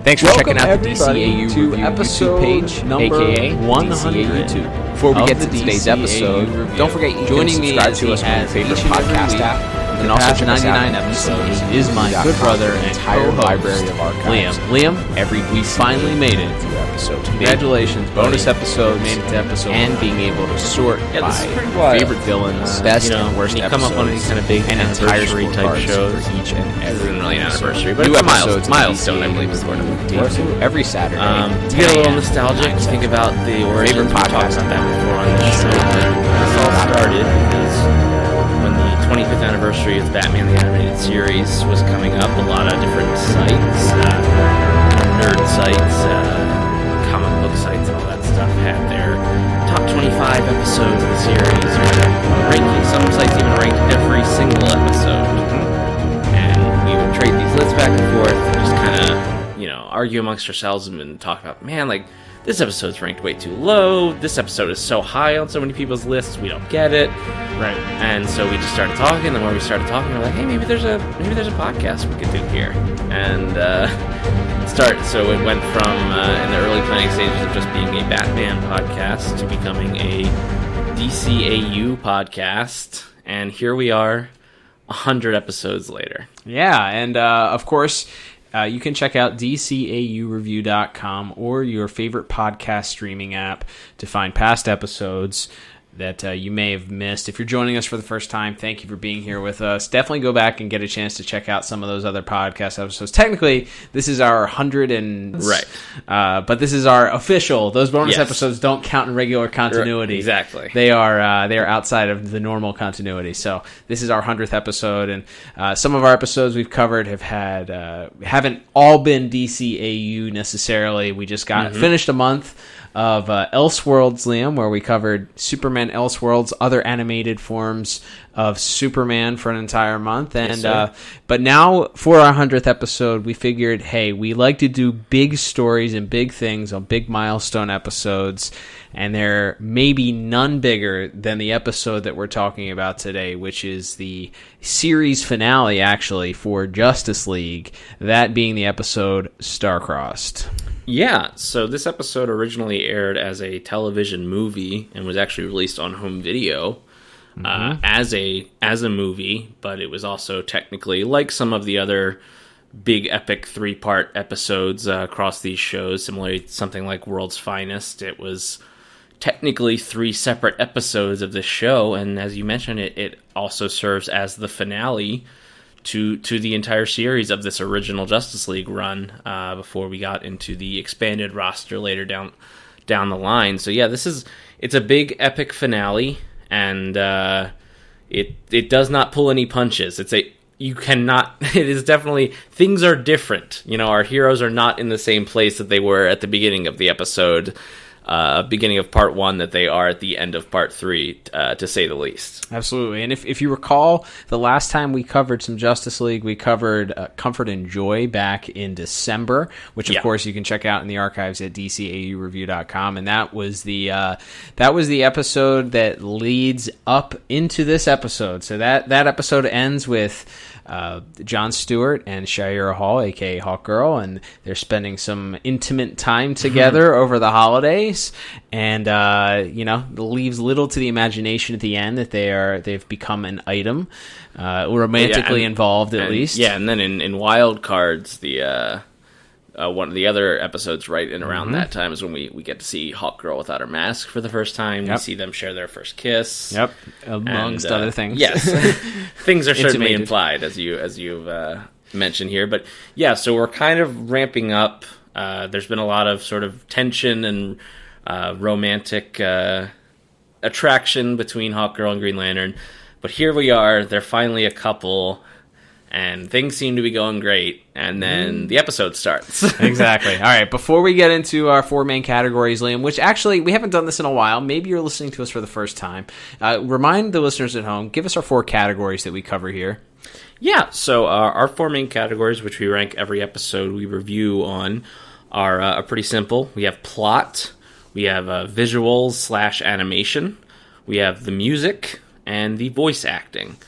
Thanks for checking out the DCAU to Review episode YouTube page, number aka 100 DCAU YouTube. Before we get to today's episode, don't forget you can subscribe to us on your favorite podcast app. You can also check us out 99 episodes is my good brother and entire library of archives. Liam, Every we finally made it. episode. Congratulations, bonus episodes, made it to episode and 100. being able to sort Yeah, this by is pretty wild. favorite villains, Best you know, and worst when you come up on these kind of big and entire anniversary type scorecards shows. for each and This every isn't really an anniversary, but New it's a episodes of milestone, I DCAU believe is the word. debut every Saturday. You get a little nostalgic. You think about the origins. We talked about that before on the show. But this all started because when the 25th anniversary of Batman the Animated Series was coming up, a lot of different sites, nerd sites, comic book sites, and all that stuff had their top 25 episodes of the series or ranking. Some sites even ranked every single episode. And we would trade these lists back and forth and just kind of, argue amongst ourselves and talk about, man, like, this episode's ranked way too low. This episode is so high on so many people's lists, we don't get it. right? And so we just started talking. And the more we started talking, we're like, hey, maybe there's a podcast we could do here. And so it went from in the early planning stages of just being a Batman podcast to becoming a DCAU podcast. And here we are, 100 episodes later. Yeah, and of course, you can check out DCAUreview.com or your favorite podcast streaming app to find past episodes that you may have missed. If you're joining us for the first time, thank you for being here with us. Definitely go back and get a chance to check out some of those other podcast episodes. Technically, this is our 100 and... Right. but this is our official. Those bonus Yes. episodes don't count in regular continuity. Exactly. They are outside of the normal continuity. So this is our 100th episode, and some of our episodes we've covered haven't all been DCAU necessarily. We just finished a month of Elseworlds, Liam, where we covered Superman Elseworlds, other animated forms of Superman for an entire month. And Yes, but now for our 100th episode, we figured, hey, we like to do big stories and big things on big milestone episodes, and there may be none bigger than the episode that we're talking about today, which is the series finale, actually, for Justice League, that being the episode Starcrossed. Yeah, so this episode originally aired as a television movie and was actually released on home video as a movie, but it was also technically, like some of the other big epic 3-part episodes across these shows, similarly to something like World's Finest, it was technically 3 separate episodes of the show, and as you mentioned, it also serves as the finale to the entire series of this original Justice League run before we got into the expanded roster later down the line. So yeah, it's a big epic finale, and it does not pull any punches. It is definitely, things are different. Our heroes are not in the same place that they were at the beginning of the episode, beginning of part 1 that they are at the end of part 3, to say the least. Absolutely. And if you recall, the last time we covered some Justice League, we covered Comfort and Joy back in December, which of course you can check out in the archives at DCAUreview.com. And that was the episode that leads up into this episode. So that episode ends with Jon Stewart and Shira Hall, aka Hawkgirl, and they're spending some intimate time together over the holidays, and leaves little to the imagination at the end that they've become an item, romantically involved at least. Yeah, and then in Wild Cards, the one of the other episodes right in around that time is when we get to see Hawkgirl without her mask for the first time. We see them share their first kiss. Yep, amongst other things. Yes, things are certainly implied, as you've mentioned here. But yeah, so we're kind of ramping up. There's been a lot of sort of tension and romantic attraction between Hawkgirl and Green Lantern. But here we are. They're finally a couple. And things seem to be going great, and then the episode starts. Exactly. All right, before we get into our 4 main categories, Liam, which actually, we haven't done this in a while. Maybe you're listening to us for the first time. Remind the listeners at home, give us our 4 categories that we cover here. Yeah, so our 4 main categories, which we rank every episode we review on, are pretty simple. We have plot, we have visuals / animation, we have the music, and the voice acting.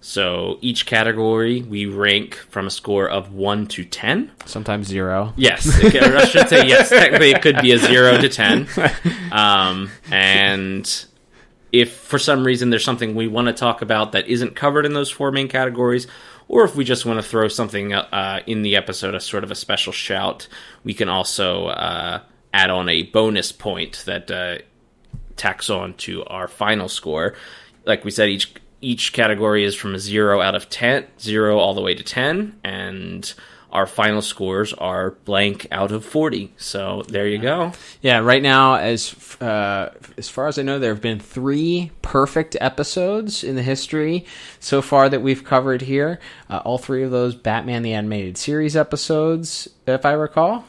So each category we rank from a score of 1 to 10. Sometimes 0. Yes, I should say yes. Technically, it could be a 0 to 10. And if for some reason there's something we want to talk about that isn't covered in those 4 main categories, or if we just want to throw something in the episode as sort of a special shout, we can also add on a bonus point that tacks on to our final score. Like we said, each category is from a 0 out of 10, 0 all the way to 10, and our final scores are blank out of 40. So there you go. Yeah, right now, as far as I know, there have been 3 perfect episodes in the history so far that we've covered here. All 3 of those Batman the Animated Series episodes, if I recall.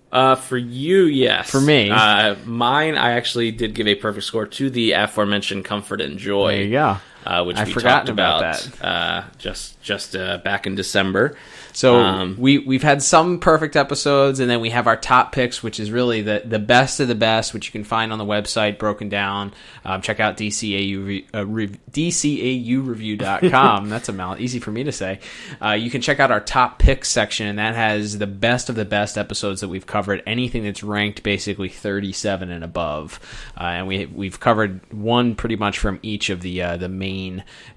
For you, yes. For me. Mine, I actually did give a perfect score to the aforementioned Comfort and Joy. There you go. Which we talked about that. Just back in December. So we've had some perfect episodes, and then we have our top picks, which is really the best of the best, which you can find on the website broken down. Check out DCAU-review.com. That's easy for me to say. You can check out our top picks section, and that has the best of the best episodes that we've covered. Anything that's ranked basically 37 and above, and we've covered one pretty much from each of the main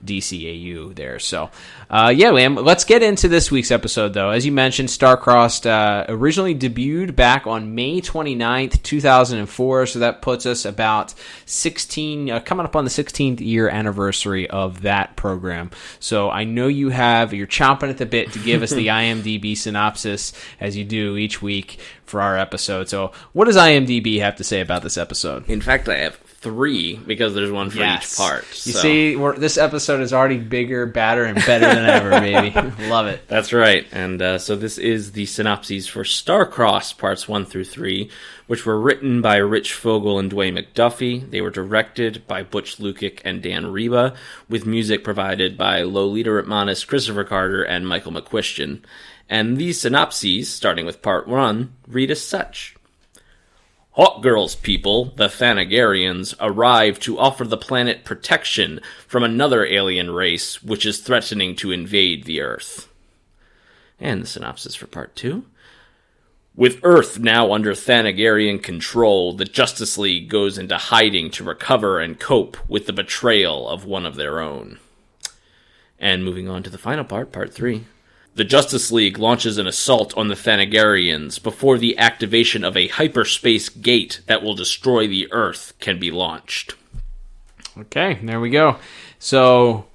DCAU there. So Liam, let's get into this week's episode, though. As you mentioned, Starcrossed originally debuted back on May 29th, 2004, so that puts us about 16, coming up on the 16th year anniversary of that program. So I know you're chomping at the bit to give us the IMDb synopsis, as you do each week for our episode. So what does IMDb have to say about this episode? In fact, I have 3, because there's one for each part. You see, this episode is already bigger, badder, and better than ever, baby. Love it. That's right. And so this is the synopses for Starcrossed parts 1 through 3, which were written by Rich Fogel and Dwayne McDuffie. They were directed by Butch Lukic and Dan Reba, with music provided by Lolita Ritmanis, Christopher Carter, and Michael McQuistion. And these synopses, starting with part 1, read as such. Hawkgirl's people, the Thanagarians, arrive to offer the planet protection from another alien race which is threatening to invade the Earth. And the synopsis for part 2. With Earth now under Thanagarian control, the Justice League goes into hiding to recover and cope with the betrayal of one of their own. And moving on to the final part, part 3. The Justice League launches an assault on the Thanagarians before the activation of a hyperspace gate that will destroy the Earth can be launched. Okay, there we go. So,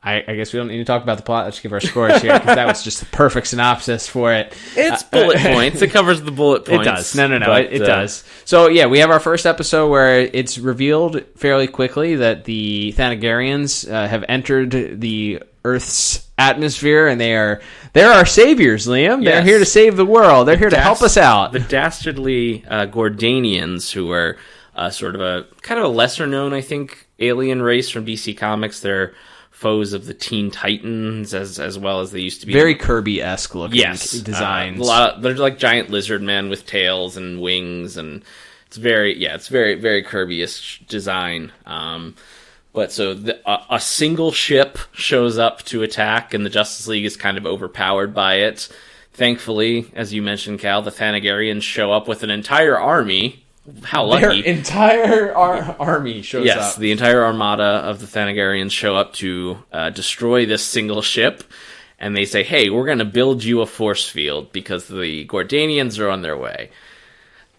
I guess we don't need to talk about the plot. Let's give our scores here, because that was just a perfect synopsis for it. It's bullet points. It covers the bullet points. It does. No, it does. So, yeah, we have our first episode where it's revealed fairly quickly that the Thanagarians have entered the Earth's atmosphere, and they're our saviors, Liam. Yes. They're here to save the world. They're here to help us out. The dastardly Gordanians, who are sort of a kind of a lesser known, I think, alien race from DC Comics. They're foes of the Teen Titans, as well as they used to be. Very Kirby-esque looking designs. They're like giant lizard men with tails and wings, and it's very very Kirby-esque design. But so a single ship shows up to attack, and the Justice League is kind of overpowered by it. Thankfully, as you mentioned, Cal, the Thanagarians show up with an entire army. How lucky. Their entire army shows up. Yes, the entire armada of the Thanagarians show up to destroy this single ship. And they say, hey, we're going to build you a force field because the Gordanians are on their way.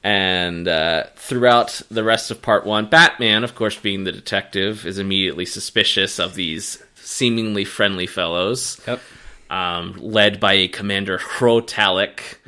And throughout the rest of part 1, Batman, of course, being the detective, is immediately suspicious of these seemingly friendly fellows. Yep. Led by a Commander Hrotalik,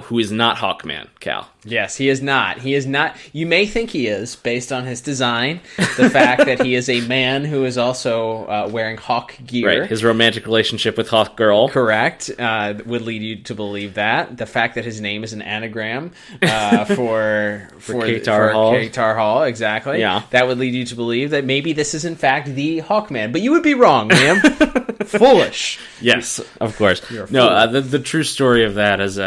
who is not Hawkman, Cal. Yes, he is not. He is not. You may think he is, based on his design. The fact that he is a man who is also wearing Hawk gear. Right, his romantic relationship with Hawkgirl. Correct. Would lead you to believe that. The fact that his name is an anagram for K-Tar Hall, exactly. Yeah. That would lead you to believe that maybe this is in fact the Hawkman. But you would be wrong, Liam. Foolish. Yes, of course. No, the true story of that, as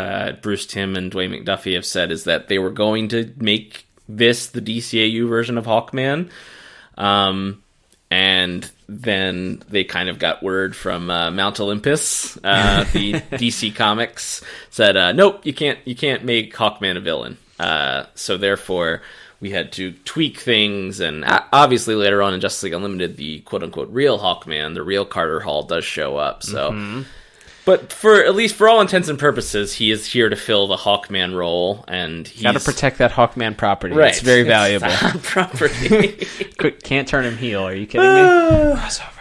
Bruce Timm and Dwayne McDuffie have said, is that they were going to make this the DCAU version of Hawkman. And then they kind of got word from Mount Olympus, the DC Comics said, nope, you can't make Hawkman a villain. So therefore, we had to tweak things, and obviously later on in Justice League Unlimited, the quote-unquote real Hawkman, the real Carter Hall, does show up. So, but at least for all intents and purposes, he is here to fill the Hawkman role, and he's got to protect that Hawkman property. Right. It's very valuable. It's property. Can't turn him heel. Are you kidding me? Crossover.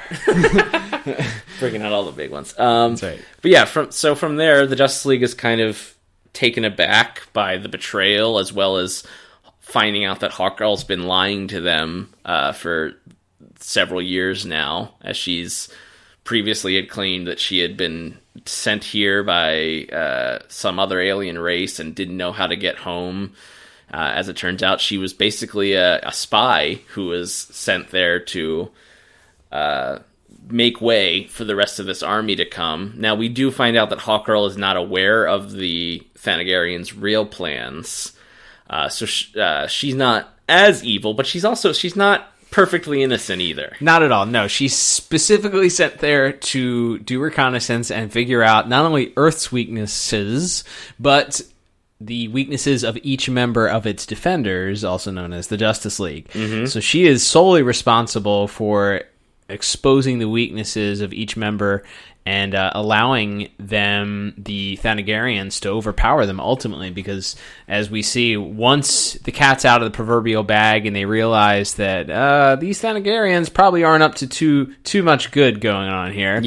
Bringing out all the big ones. That's right. But yeah, from there, the Justice League is kind of taken aback by the betrayal, as well as finding out that Hawkgirl's been lying to them for several years now, as she's previously had claimed that she had been sent here by some other alien race and didn't know how to get home. As it turns out, she was basically a spy who was sent there to make way for the rest of this army to come. Now, we do find out that Hawkgirl is not aware of the Thanagarians' real plans. So she's not as evil, but she's not perfectly innocent either. Not at all. No, she's specifically sent there to do reconnaissance and figure out not only Earth's weaknesses, but the weaknesses of each member of its defenders, also known as the Justice League. So she is solely responsible for exposing the weaknesses of each member and allowing them, the Thanagarians, to overpower them ultimately, because as we see, once the cat's out of the proverbial bag and they realize that these Thanagarians probably aren't up to too much good going on here,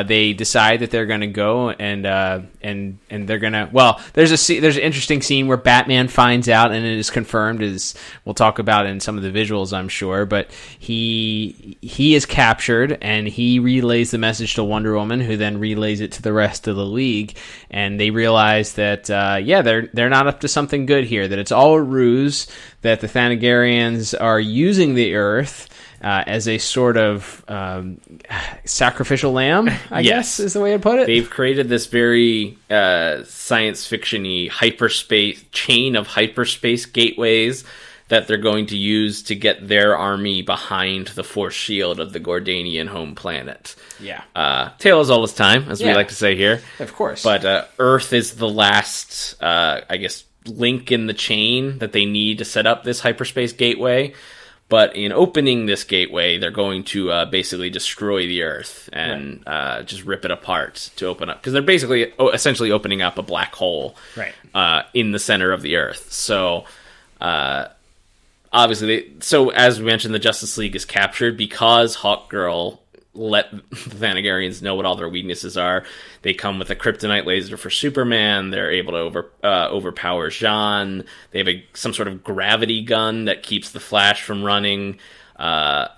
they decide that they're going to go and they're going to, well, there's an interesting scene where Batman finds out, and it is confirmed, as we'll talk about in some of the visuals, I'm sure, but he is captured and he relays the message to Wonder Woman, who then relays it to the rest of the League, and they realize that they're not up to something good here, that it's all a ruse, that the Thanagarians are using the Earth as a sort of sacrificial lamb, I guess is the way to put it. They've created this very science fiction-y chain of hyperspace gateways that they're going to use to get their army behind the force shield of the Gordanian home planet. Tale as old as time, as we like to say here. Of course. But Earth is the last, link in the chain that they need to set up this hyperspace gateway. But in opening this gateway, they're going to basically destroy the Earth and just rip it apart to open up. Because they're basically essentially opening up a black hole in the center of the Earth. So obviously, as we mentioned, the Justice League is captured because Hawkgirl let the Thanagarians know what all their weaknesses are. They come with a kryptonite laser for Superman. They're able to overpower Jean. They have some sort of gravity gun that keeps the Flash from running.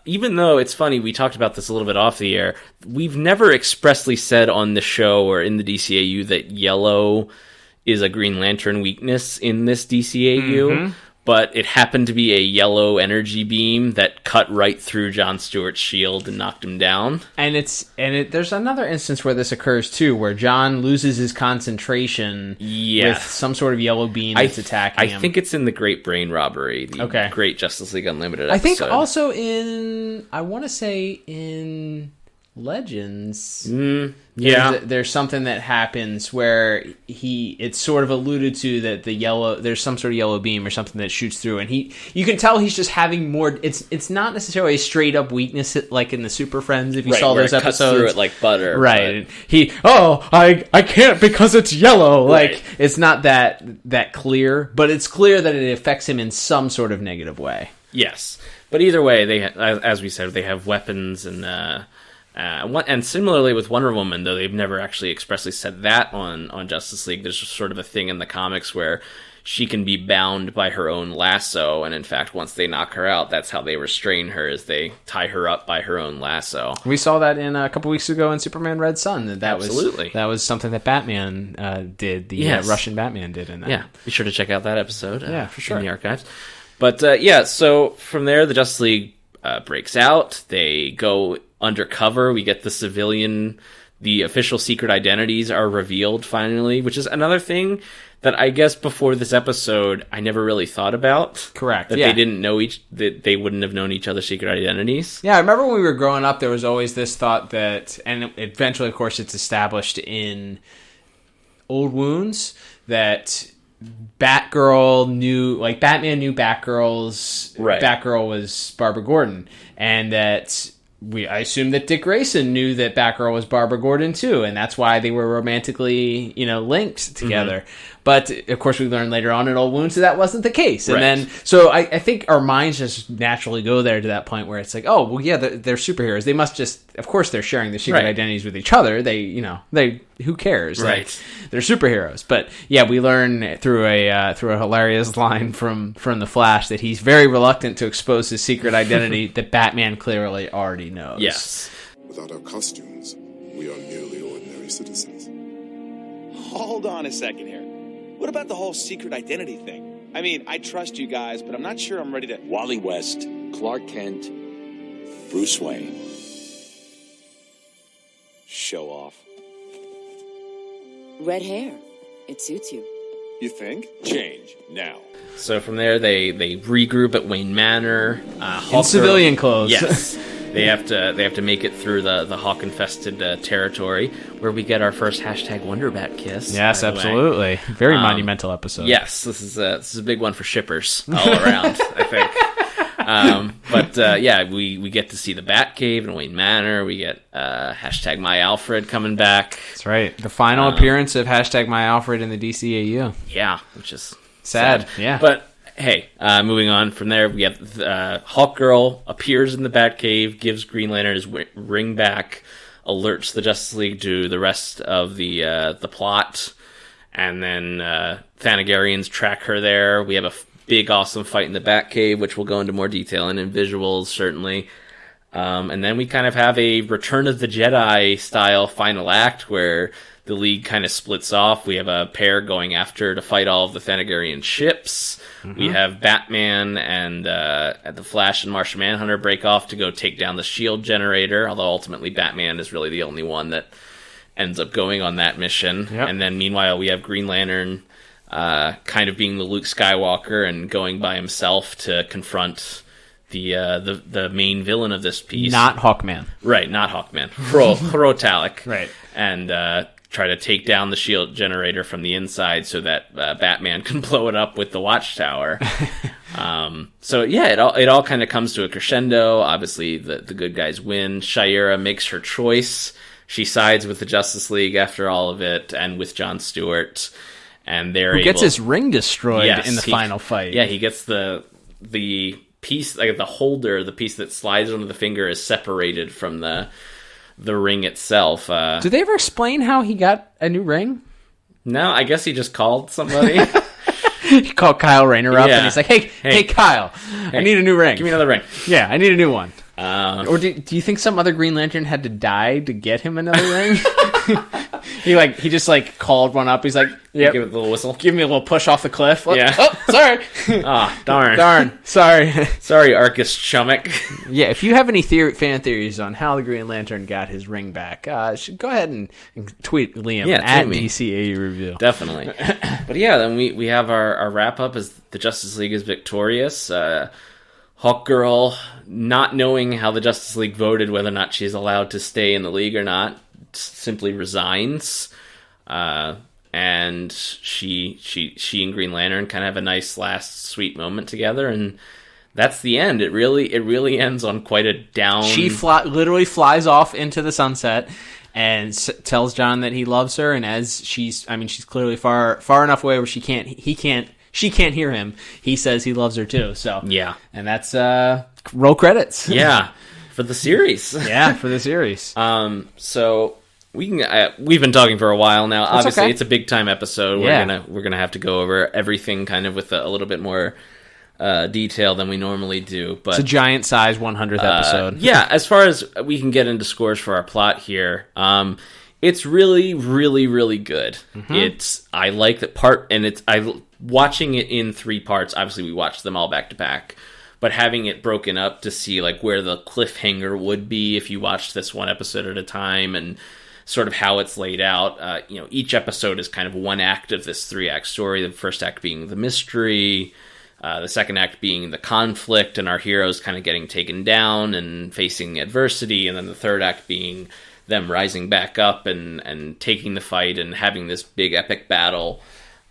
Even though it's funny, we talked about this a little bit off the air, we've never expressly said on the show or in the DCAU that yellow is a Green Lantern weakness in this DCAU. But it happened to be a yellow energy beam that cut right through Jon Stewart's shield and knocked him down. And there's another instance where this occurs too, where John loses his concentration with some sort of yellow beam that's attacking him. I think it's in the Great Brain Robbery, the Great Justice League Unlimited episode. I think also I want to say in Legends, there's something that happens where it's sort of alluded to that there's some sort of yellow beam or something that shoots through, and you can tell he's just having more. It's not necessarily a straight up weakness like in the Super Friends, if you saw those episodes. Cuts through it like butter, right? I can't because it's yellow. Like it's not that clear, but it's clear that it affects him in some sort of negative way. Yes, but either way, as we said, they have weapons and similarly with Wonder Woman, though they've never actually expressly said that on Justice League, there's just sort of a thing in the comics where she can be bound by her own lasso, and in fact, once they knock her out, that's how they restrain her, is they tie her up by her own lasso. We saw that in a couple weeks ago in Superman Red Sun. Absolutely. That was something that Batman did, Russian Batman did in that. Yeah, be sure to check out that episode for sure. in the archives. But so from there, the Justice League breaks out. They go undercover. We get the civilian the official secret identities are revealed finally, which is another thing that I guess before this episode I never really thought about. Correct. That they didn't know that they wouldn't have known each other's secret identities. Yeah, I remember when we were growing up, there was always this thought that, and eventually, of course, it's established in Old Wounds, that Batgirl knew, like Batman knew Batgirl's, Batgirl was Barbara Gordon, and that I assume that Dick Grayson knew that Batgirl was Barbara Gordon too, and that's why they were romantically, linked together. But of course, we learned later on in Old Wounds that wasn't the case. And then, so I think our minds just naturally go there to that point where it's like, oh, well, yeah, they're superheroes. They must just, of course, they're sharing their secret identities with each other. They, who cares? Right. Like, they're superheroes. But yeah, we learn through a hilarious line from the Flash that he's very reluctant to expose his secret identity that Batman clearly already knows. Yes. Without our costumes, we are merely ordinary citizens. Hold on a second here. What about the whole secret identity thing? I mean, I trust you guys, but I'm not sure I'm ready to... Wally West, Clark Kent, Bruce Wayne. Show off. Red hair. It suits you. You think? Change now. So from there, they regroup at Wayne Manor. In civilian clothes. Yes. They have to make it through the hawk-infested territory, where we get our first #WonderBat kiss. Yes, absolutely. Very monumental episode. Yes, this is a big one for shippers all around, I think. We get to see the Batcave and Wayne Manor. We get #MyAlfred coming back. That's right. The final appearance of #MyAlfred in the DCAU. Yeah, which is sad. Yeah, but. Hey, moving on from there, we have Hawkgirl appears in the Batcave, gives Green Lantern his ring back, alerts the Justice League to the rest of the plot, and then Thanagarians track her there. We have a big, awesome fight in the Batcave, which we'll go into more detail in visuals, certainly. And then we kind of have a Return of the Jedi style final act where the League kind of splits off. We have a pair going after to fight all of the Thanagarian ships. We have Batman and the Flash and Martian Manhunter break off to go take down the shield generator, although ultimately Batman is really the only one that ends up going on that mission. Yep. And then meanwhile we have Green Lantern kind of being the Luke Skywalker and going by himself to confront the main villain of this piece. Not Hawkman. Right, not Hawkman. Rotalic. Right. And try to take down the shield generator from the inside so that Batman can blow it up with the Watchtower. It all kind of comes to a crescendo. Obviously, the good guys win. Shayera makes her choice. She sides with the Justice League after all of it, and with Jon Stewart. And Who gets his ring destroyed in the final fight. Yeah, he gets the piece, like the holder, the piece that slides under the finger is separated from the ring itself. Did they ever explain how he got a new ring? No, I guess he just called somebody. He called Kyle Rayner up and he's like, hey Kyle, I need a new ring. Give me another ring. Yeah, I need a new one. Or do you think some other Green Lantern had to die to get him another ring? He just called one up. He's like, yep. Give it a little whistle. Give me a little push off the cliff. Yeah. Oh, sorry. Darn. Sorry. Sorry, Arcus Chummick. Yeah, if you have any fan theories on how the Green Lantern got his ring back, go ahead and tweet Liam at DCAU Review. Definitely. But yeah, then we have our wrap up as the Justice League is victorious. Hawkgirl, not knowing how the Justice League voted, whether or not she's allowed to stay in the League or not, simply resigns. And she and Green Lantern kind of have a nice last sweet moment together, and that's the end. It really ends on quite a down. She literally flies off into the sunset and tells John that he loves her, and as she's clearly far enough away where she can't hear him. He says he loves her too. So yeah, and that's roll credits. Yeah, for the series. Yeah, for the series. So we can. We've been talking for a while now. That's obviously, okay. It's a big time episode. Yeah. We're gonna have to go over everything kind of with a little bit more detail than we normally do. But it's a giant size 100th episode. Yeah, as far as we can get into scores for our plot here. It's really, really, really good. Mm-hmm. I like that part, and watching it in 3 parts. Obviously, we watched them all back to back, but having it broken up to see where the cliffhanger would be if you watched this one episode at a time, and sort of how it's laid out. Each episode is kind of one act of this 3-act story. The first act being the mystery, the second act being the conflict and our heroes kind of getting taken down and facing adversity, and then the third act being them rising back up and taking the fight and having this big epic battle.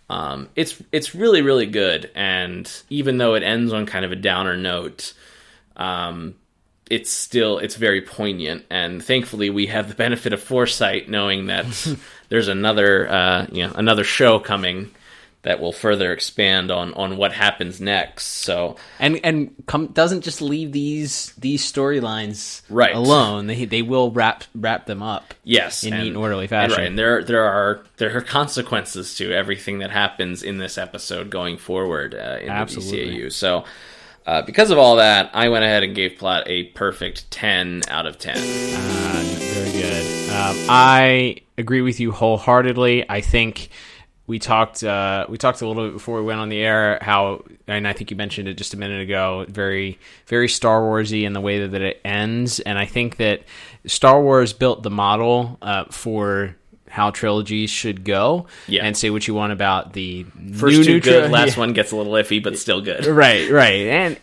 It's really, really good, and even though it ends on kind of a downer note, it's very poignant, and thankfully we have the benefit of foresight, knowing that there's another show coming that will further expand on what happens next. So doesn't just leave these storylines right alone. They will wrap them up. Yes, in neat and orderly fashion. And there are consequences to everything that happens in this episode going forward in Absolutely. the DCAU. So because of all that, I went ahead and gave Plot a perfect 10 out of 10. Very good. I agree with you wholeheartedly. I think we talked a little bit before we went on the air and I think you mentioned it just a minute ago, very, very Star Warsy in the way that it ends. And I think that Star Wars built the model for how trilogies should go. Yeah. And say what you want about the first two good, last yeah. one gets a little iffy, but still good. Right.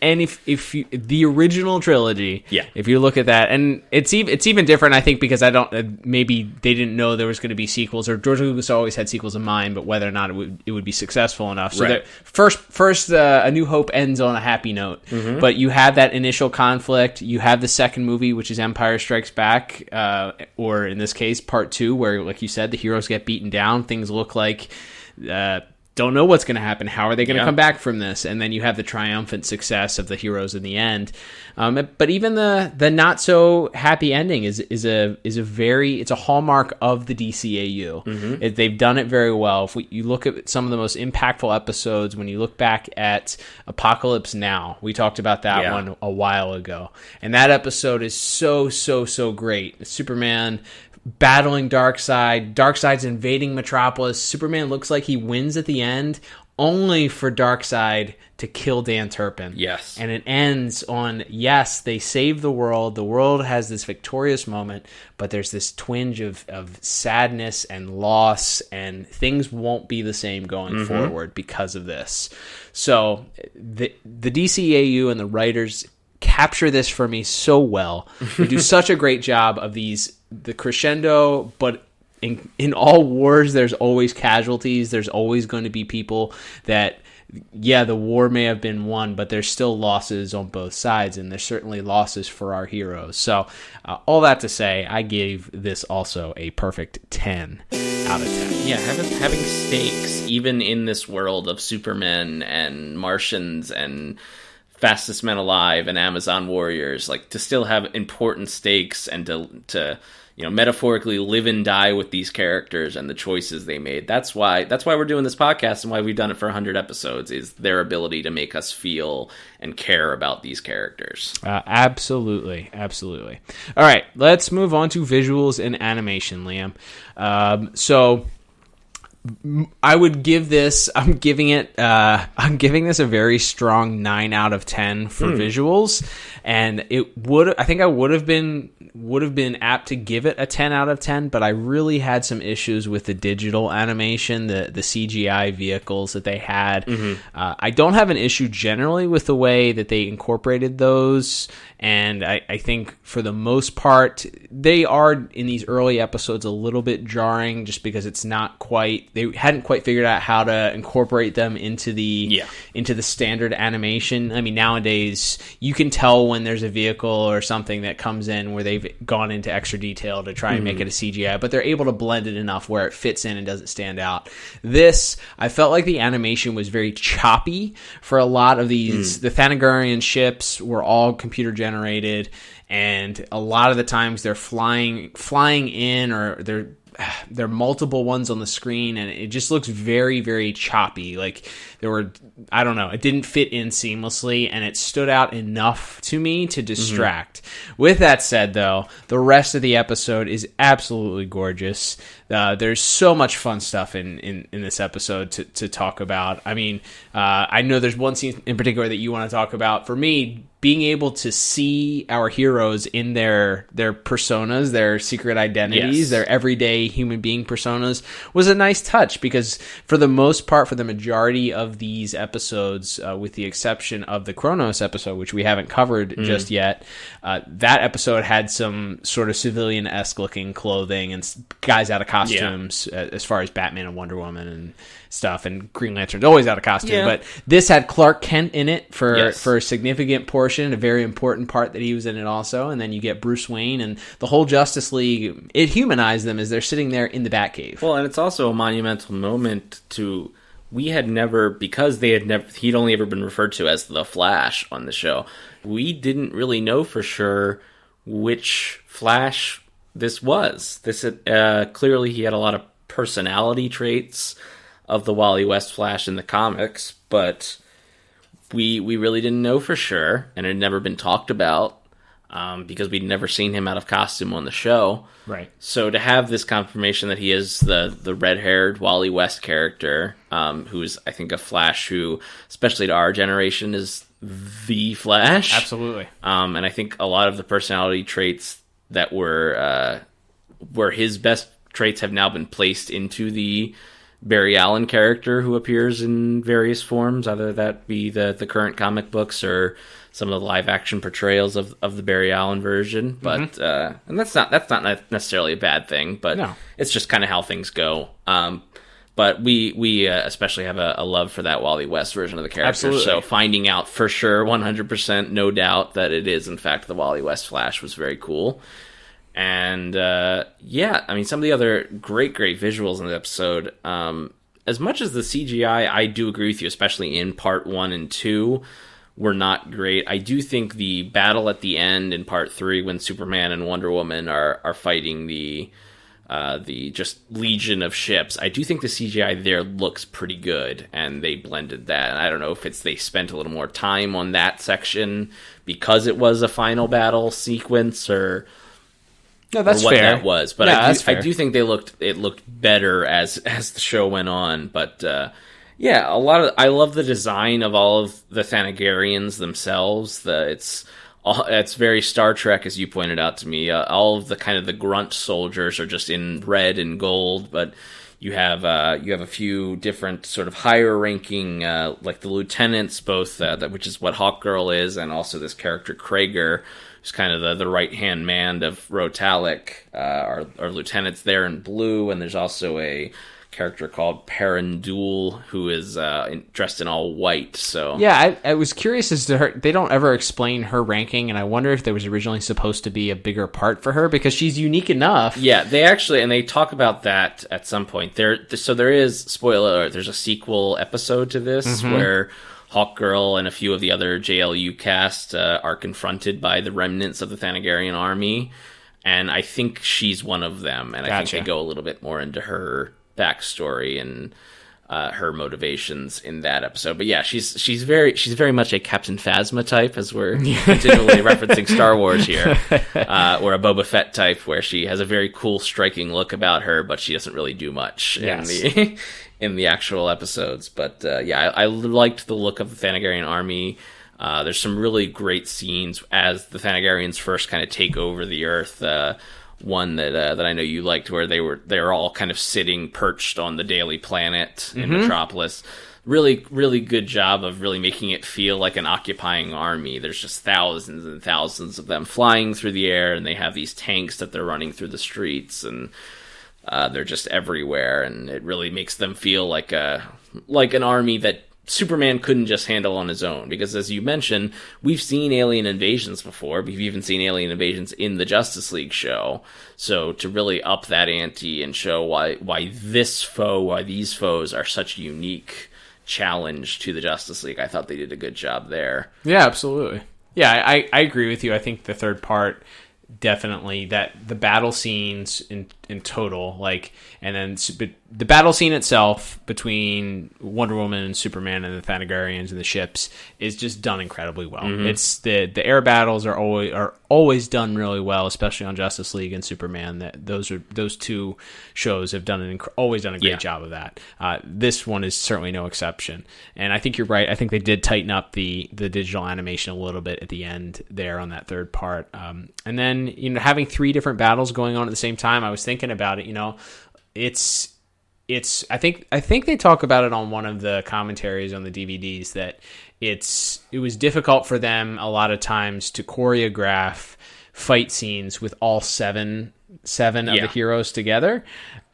And if you, the original trilogy, yeah. if you look at that, and it's even different, I think, because maybe they didn't know there was going to be sequels, or George Lucas always had sequels in mind, but whether or not it would be successful enough. So right. first A New Hope ends on a happy note, but you have that initial conflict. You have the second movie, which is Empire Strikes Back, or in this case, Part 2, where, like you said, the heroes get beaten down. Things look like don't know what's going to happen. How are they going to come back from this? And then you have the triumphant success of the heroes in the end. But even the not so happy ending is a hallmark of the DCAU. They've done it very well. If you look at some of the most impactful episodes, when you look back at Apocalypse Now, we talked about that one a while ago, and that episode is so great. Superman battling Darkseid. Darkseid's invading Metropolis. Superman looks like he wins at the end, only for Darkseid to kill Dan Turpin. Yes. And it ends on, yes, they save the world. The world has this victorious moment, but there's this twinge of sadness and loss, and things won't be the same going forward because of this. So the DCAU and the writers capture this for me so well. They do such a great job of the crescendo, but in all wars, there's always casualties. There's always going to be people that, the war may have been won, but there's still losses on both sides, and there's certainly losses for our heroes. So all that to say, I gave this also a perfect 10 out of 10. Yeah, having stakes, even in this world of Supermen and Martians and Fastest Men Alive and Amazon Warriors, like, to still have important stakes and to metaphorically live and die with these characters and the choices they made. That's why we're doing this podcast, and why we've done it for 100 episodes, is their ability to make us feel and care about these characters. Absolutely. All right, let's move on to visuals and animation, Liam. So I would give this. I'm giving this a very strong 9 out of 10 for visuals, and I think I would have been apt to give it a 10 out of 10, but I really had some issues with the digital animation, the CGI vehicles that they had. I don't have an issue generally with the way that they incorporated those, and I think for the most part they are, in these early episodes, a little bit jarring, just because they hadn't quite figured out how to incorporate them into the standard animation. I mean, nowadays you can tell when there's a vehicle or something that comes in where they've gone into extra detail to try and make it a CGI, but they're able to blend it enough where it fits in and doesn't stand out. This, I felt like the animation was very choppy for a lot of these. The Thanagarian ships were all computer generated, and a lot of the times they're flying in, or there are multiple ones on the screen, and it just looks very, very choppy. Like, it didn't fit in seamlessly, and it stood out enough to me to distract. With that said, though, the rest of the episode is absolutely gorgeous. There's so much fun stuff in this episode to talk about. I mean, I know there's one scene in particular that you want to talk about. For me, being able to see our heroes in their personas, their secret identities, their everyday human being personas was a nice touch, because for the most part, for the majority of these episodes, with the exception of the Kronos episode, which we haven't covered just yet, that episode had some sort of civilian-esque looking clothing and guys out of costumes, as far as Batman and Wonder Woman and stuff, and Green Lantern's always out of costume, but this had Clark Kent in it for a significant portion, a very important part that he was in it also, and then you get Bruce Wayne and the whole Justice League. It humanized them as they're sitting there in the Batcave. Well, and it's also a monumental moment to, he'd only ever been referred to as the Flash on the show. We didn't really know for sure which Flash this was. Clearly he had a lot of personality traits of the Wally West Flash in the comics, but we really didn't know for sure, and it had never been talked about, because we'd never seen him out of costume on the show. Right. So to have this confirmation that he is the red-haired Wally West character, who's, I think, a Flash who, especially to our generation, is the Flash. Absolutely. And I think a lot of the personality traits that were his best traits have now been placed into the Barry Allen character, who appears in various forms, either that be the current comic books or some of the live action portrayals of the Barry Allen version. But and that's not necessarily a bad thing, but it's just kind of how things go. But we especially have a love for that Wally West version of the character. Absolutely. So finding out for sure, 100%, no doubt, that it is in fact the Wally West Flash was very cool. And some of the other great visuals in the episode, as much as the CGI, I do agree with you, especially in part 1 and 2, were not great. I do think the battle at the end in part 3, when Superman and Wonder Woman are fighting the just legion of ships, I do think the CGI there looks pretty good, and they blended that. And I don't know if they spent a little more time on that section because it was a final battle sequence, or that's what fair. That was, but I do think it looked better as the show went on. But I love the design of all of the Thanagarians themselves. It's very Star Trek, as you pointed out to me. All of the kind of the grunt soldiers are just in red and gold, but you have a few different sort of higher ranking, like the lieutenants, both which is what Hawkgirl is, and also this character Krager, who's kind of the right hand man of Rotalic. Our lieutenants there in blue, and there's also a character called Parandul, who is dressed in all white. So I was curious as to her. They don't ever explain her ranking, and I wonder if there was originally supposed to be a bigger part for her, because she's unique enough. Yeah, they talk about that at some point. There is, spoiler alert, there's a sequel episode to this where Hawkgirl and a few of the other JLU cast are confronted by the remnants of the Thanagarian army, and I think she's one of them, and I think they go a little bit more into her backstory and her motivations in that episode. But yeah, she's very much a Captain Phasma type, as we're continually referencing Star Wars here, or a Boba Fett type, where she has a very cool, striking look about her, but she doesn't really do much in the actual episodes. But I liked the look of the Thanagarian army. There's some really great scenes as the Thanagarians first kind of take over the Earth. One that I know you liked, where they were all kind of sitting perched on the Daily Planet in Metropolis. Really, really good job of really making it feel like an occupying army. There's just thousands and thousands of them flying through the air, and they have these tanks that they're running through the streets, and they're just everywhere. And it really makes them feel like an army that Superman couldn't just handle on his own, because, as you mentioned, we've seen alien invasions before. We've even seen alien invasions in the Justice League show. So to really up that ante and show why these foes are such a unique challenge to the Justice League, I thought they did a good job there. Yeah, absolutely. Yeah, I agree with you. I think the third part, definitely, that the battle scenes in total. Like, and then the battle scene itself between Wonder Woman and Superman and the Thanagarians and the ships is just done incredibly well. It's the air battles are always done really well, especially on Justice League and Superman. Those two shows have always done a great job of that. This one is certainly no exception. And I think you're right. I think they did tighten up the digital animation a little bit at the end there on that third part. And then, having 3 different battles going on at the same time, I was thinking about it, it's I think they talk about it on one of the commentaries on the DVDs that it was difficult for them a lot of times to choreograph fight scenes with all seven of the heroes together.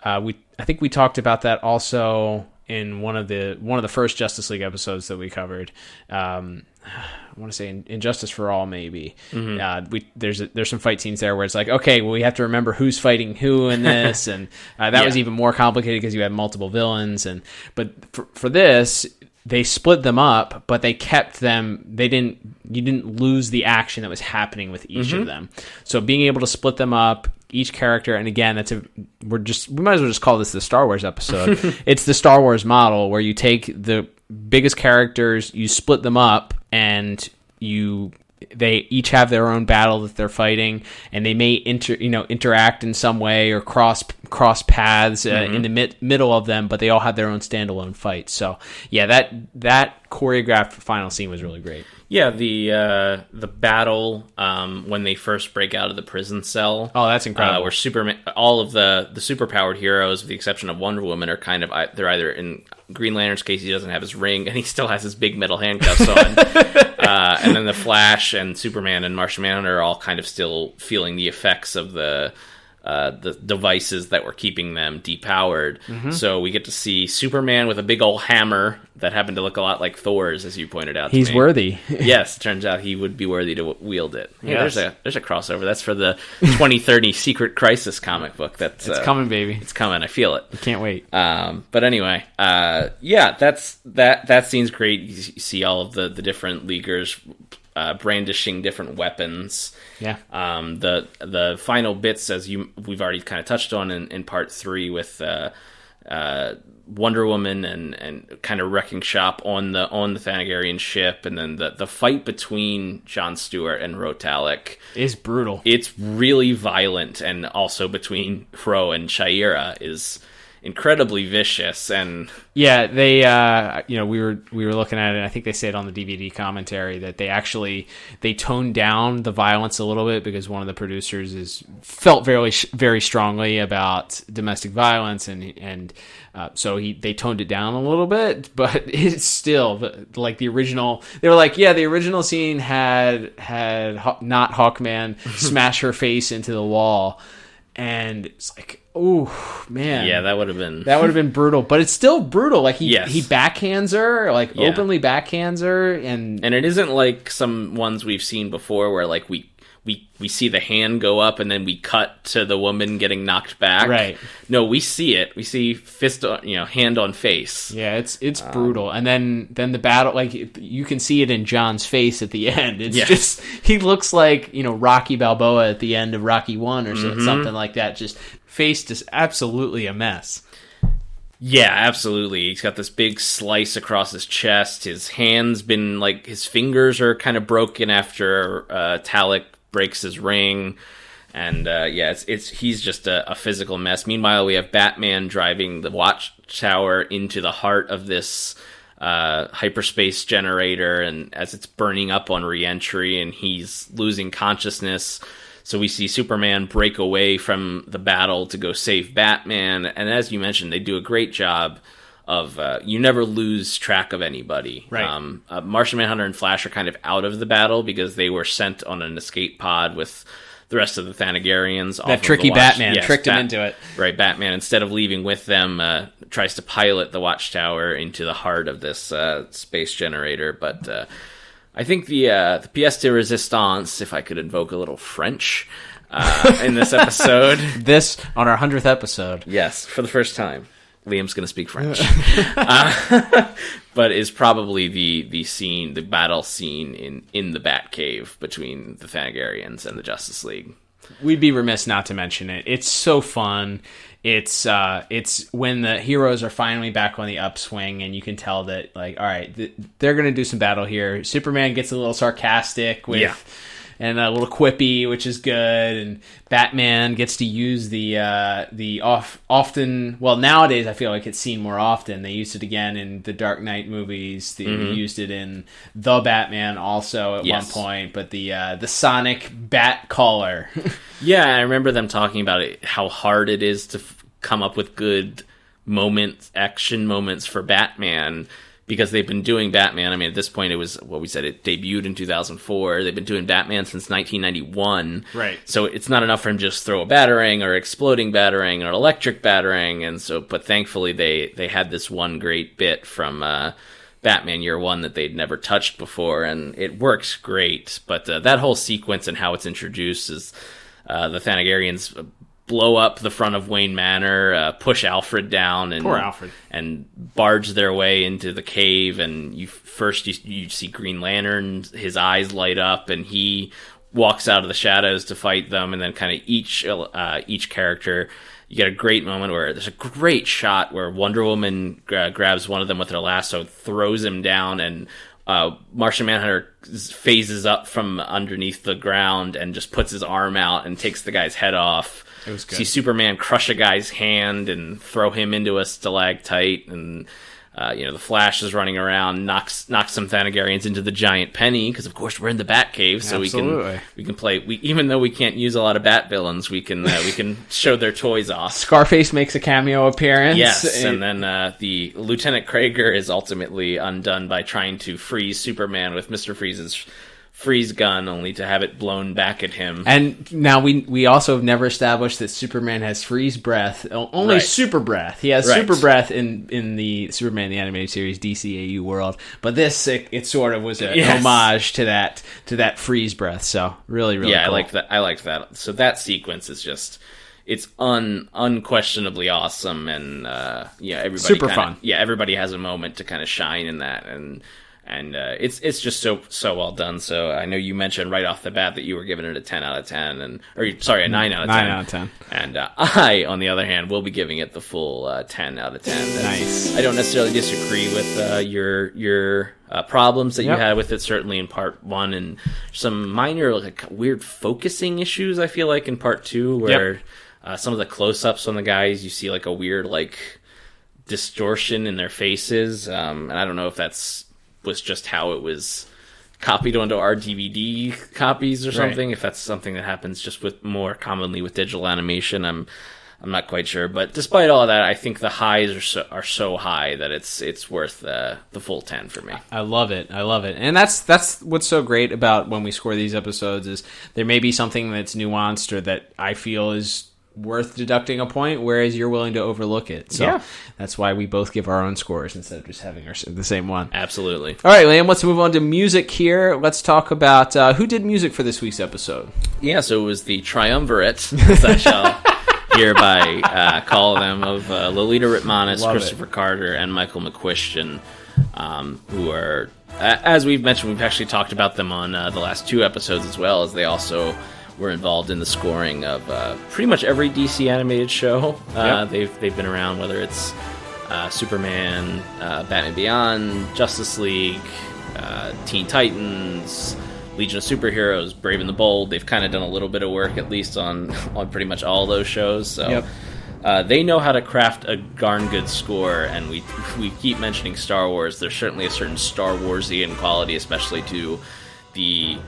I think we talked about that also in one of the first Justice League episodes that we covered. I want to say in Injustice for All, maybe. There's some fight scenes there where it's like, okay, well, we have to remember who's fighting who in this, and that was even more complicated because you had multiple villains. But for this, they split them up, but they kept them. You didn't lose the action that was happening with each of them. So being able to split them up, each character, and again, we might as well just call this the Star Wars episode. It's the Star Wars model where you take the biggest characters, you split them up, and they each have their own battle that they're fighting, and they may interact in some way or cross paths in the middle of them, but they all have their own standalone fights. So yeah, that choreographed final scene was really great. Yeah, the battle when they first break out of the prison cell. Oh, that's incredible. Where Superman, all of the superpowered heroes, with the exception of Wonder Woman, are kind of they're either in Green Lantern's case, he doesn't have his ring and he still has his big metal handcuffs on, and then the Flash and Superman and Martian Manhunter are all kind of still feeling the effects of the devices that were keeping them depowered. So we get to see Superman with a big old hammer that happened to look a lot like Thor's, as you pointed out. He's worthy. Yes, turns out he would be worthy to wield it. Yeah, yes. There's a crossover. That's for the 2030 Secret Crisis comic book. It's coming, baby. It's coming. I feel it. I can't wait. But anyway, that scene's great. You see all of the different leaguers brandishing different weapons. Yeah. The final bits, we've already kind of touched on in part 3 with Wonder Woman and kind of wrecking shop on the Thanagarian ship, and then the fight between Jon Stewart and Rotalic is brutal. It's really violent, and also between Fro and Shaira is incredibly vicious. And yeah, they we were looking at it, and I think they say it on the DVD commentary that they toned down the violence a little bit because one of the producers felt very, very strongly about domestic violence, and so they toned it down a little bit, but it's still like the original. They were like, yeah, the original scene had not Hawkman smash her face into the wall, and it's like, oh man, yeah, that would have been brutal, but it's still brutal. Like he backhands her, openly backhands her, and it isn't like some ones we've seen before where like we see the hand go up and then we cut to the woman getting knocked back. Right. No, we see it. We see fist on, hand on face. Yeah, it's brutal. And then the battle, like you can see it in John's face at the end. It's just, he looks like, Rocky Balboa at the end of Rocky 1 or something like that. Just face just absolutely a mess. Yeah, absolutely. He's got this big slice across his chest. His his fingers are kind of broken after Talik breaks his ring, and he's just a physical mess. Meanwhile, we have Batman driving the Watchtower into the heart of this hyperspace generator, and as it's burning up on re-entry, and he's losing consciousness. So we see Superman break away from the battle to go save Batman, and as you mentioned, they do a great job of you never lose track of anybody. Right. Martian Manhunter and Flash are kind of out of the battle because they were sent on an escape pod with the rest of the Thanagarians. That tricky Batman tricked him into it. Right, Batman, instead of leaving with them, tries to pilot the Watchtower into the heart of this space generator. But I think the pièce de résistance, if I could invoke a little French in this episode. This on our 100th episode. Yes, for the first time. Liam's going to speak French. But is probably the battle scene in the Batcave between the Thanagarians and the Justice League. We'd be remiss not to mention it. It's so fun. It's when the heroes are finally back on the upswing, and you can tell that, like, all right, they're going to do some battle here. Superman gets a little sarcastic and a little quippy, which is good. And Batman gets to use often. Well, nowadays I feel like it's seen more often. They used it again in the Dark Knight movies. They used it in the Batman also at one point. But the Sonic Bat Caller. Yeah, I remember them talking about it, how hard it is to come up with good action moments for Batman. Because they've been doing Batman. I mean, at this point, it was what we said. It debuted in 2004. They've been doing Batman since 1991. Right. So it's not enough for him to just throw a batarang or exploding batarang or electric batarang. And so, but thankfully, they had this one great bit from Batman Year One that they'd never touched before, and it works great. But that whole sequence and how it's introduced is the Thanagarians blow up the front of Wayne Manor, push Alfred down, and poor Alfred, and barge their way into the cave. And you see Green Lantern, his eyes light up, and he walks out of the shadows to fight them. And then kind of each character, you get a great moment where there's a great shot where Wonder Woman grabs one of them with her lasso, throws him down, and Martian Manhunter phases up from underneath the ground and just puts his arm out and takes the guy's head off. It was good. See Superman crush a guy's hand and throw him into a stalactite, and the Flash is running around, knocks some Thanagarians into the giant penny, because of course we're in the Batcave, so we can play. Even though we can't use a lot of Bat villains, we can show their toys off. Scarface makes a cameo appearance. Yes, and then the Lieutenant Krager is ultimately undone by trying to freeze Superman with Mr. Freeze's freeze gun, only to have it blown back at him. And now we also have never established that Superman has freeze breath, only super breath. He has super breath in the Superman the Animated Series DCAU world, but this it sort of was an homage to that freeze breath. So really cool. I like that. So that sequence is just, it's unquestiononably awesome, and everybody super fun. Yeah, everybody has a moment to kind of shine in that, and it's just so well done. So I know you mentioned right off the bat that you were giving it a 10 out of 10, a 9 out of 10. 9 out of 10. And I, on the other hand, will be giving it the full 10 out of 10. Nice. I don't necessarily disagree with your problems that you had with it, certainly in part 1, and some minor like weird focusing issues, I feel like, in part 2, where some of the close-ups on the guys, you see like a weird like distortion in their faces, and I don't know if was just how it was copied onto our DVD copies or something. If that's something that happens just with more commonly with digital animation, I'm not quite sure. But despite all of that, I think the highs are so high that it's worth the full 10 for me. I love it, and that's what's so great about when we score these episodes is there may be something that's nuanced or that I feel is worth deducting a point, whereas you're willing to overlook it. So that's why we both give our own scores instead of just having the same one. Absolutely. All right, Liam, let's move on to music here. Let's talk about who did music for this week's episode. Yeah, so it was the triumvirate, as I shall hereby call them, of Lolita Ritmanis, Christopher Carter, and Michael McQuistion, who are, as we've mentioned, we've actually talked about them on the last 2 episodes, as well as they also were involved in the scoring of pretty much every DC animated show. They've been around, whether it's Superman, Batman Beyond, Justice League, Teen Titans, Legion of Superheroes, Brave and the Bold. They've kind of done a little bit of work, at least on pretty much all those shows. So they know how to craft a darn good score, and we keep mentioning Star Wars. There's certainly a certain Star Warsian quality, especially to the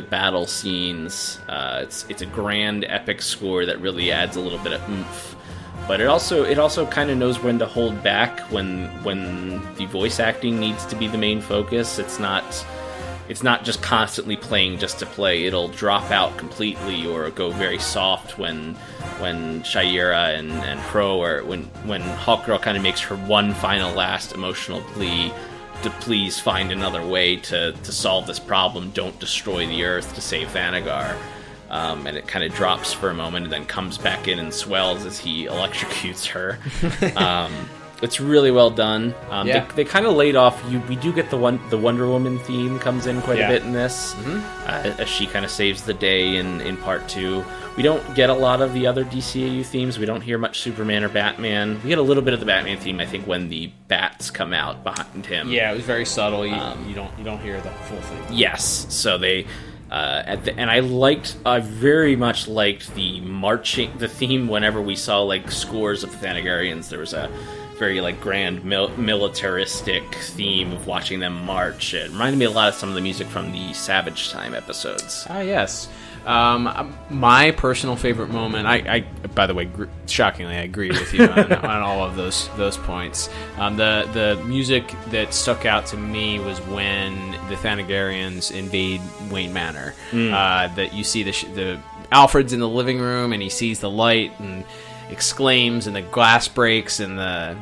battle scenes. It's a grand epic score that really adds a little bit of oomph, but it also kind of knows when to hold back when the voice acting needs to be the main focus. It's not just constantly playing just to play. It'll drop out completely or go very soft when Shaira and Pro, or when Hawkgirl kind of makes her one final last emotional plea to please find another way to solve this problem. Don't destroy the Earth to save Thanagar. And it kind of drops for a moment and then comes back in and swells as he electrocutes her. it's really well done. Yeah. They kind of laid off. We do get the Wonder Woman theme comes in quite a bit in this, as she kind of saves the day in part 2. We don't get a lot of the other DCAU themes. We don't hear much Superman or Batman. We get a little bit of the Batman theme, I think, when the bats come out behind him. Yeah, it was very subtle. You don't hear the full thing. Yes, so they and I very much liked the theme whenever we saw like scores of the Thanagarians. There was a very like grand militaristic theme of watching them march. It reminded me a lot of some of the music from the Savage Time episodes. Ah, yes. My personal favorite moment, I by the way, shockingly, I agree with you on all of those points. The music that stuck out to me was when the Thanagarians invade Wayne Manor. That you see the Alfred's in the living room and he sees the light and exclaims, and the glass breaks, and the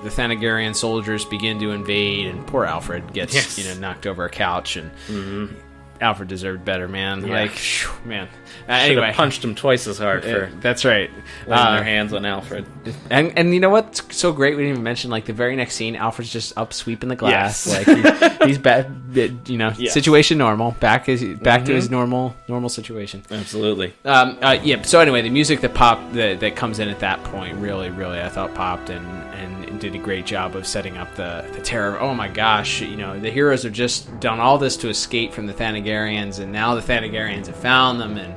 Thanagarian soldiers begin to invade, and poor Alfred gets knocked over a couch, and Alfred deserved better, man. Yeah. Like, whew, man. Should Anyway, have punched him twice as hard for that's right. laying their hands on Alfred. And you know what's so great? We didn't even mention, like, the very next scene, Alfred's just up sweeping the glass. Yes. Like he's back, Yes. situation normal, back to his normal situation. Absolutely. Yeah. So anyway, the music that popped that comes in at that point really, I thought popped and did a great job of setting up the terror. Oh my gosh, the heroes have just done all this to escape from the Thanagarians, and now the Thanagarians have found them, and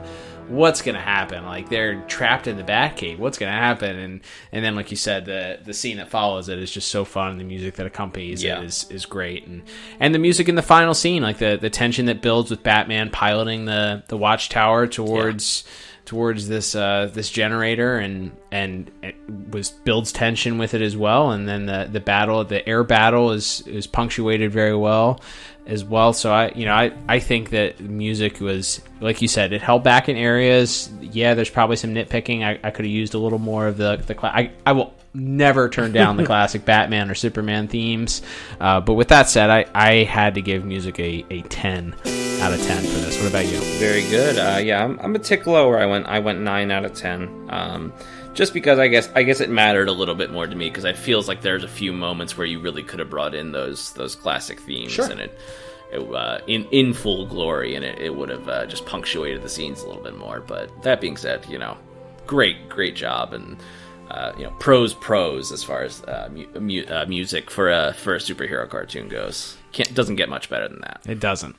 what's gonna happen? Like, they're trapped in the Batcave. What's gonna happen? And then, like you said, the scene that follows it is just so fun. The music that accompanies it is great, and the music in the final scene, like the tension that builds with Batman piloting the watchtower towards this generator, and it builds tension with it as well. And then the air battle is punctuated very well as well. So I think that music was, like you said, it held back in areas. Yeah, there's probably some nitpicking. I could have used a little more of the I will never turn down the classic Batman or Superman themes. But with that said, I had to give music a 10 out of 10 for this. What about you? Very good. I'm a tick lower. I went 9 out of 10. Just because I guess it mattered a little bit more to me, because it feels like there's a few moments where you really could have brought in those classic themes, and it in full glory, and it would have just punctuated the scenes a little bit more. But that being said, great job, and pros as far as music for a superhero cartoon goes. Doesn't get much better than that. It doesn't.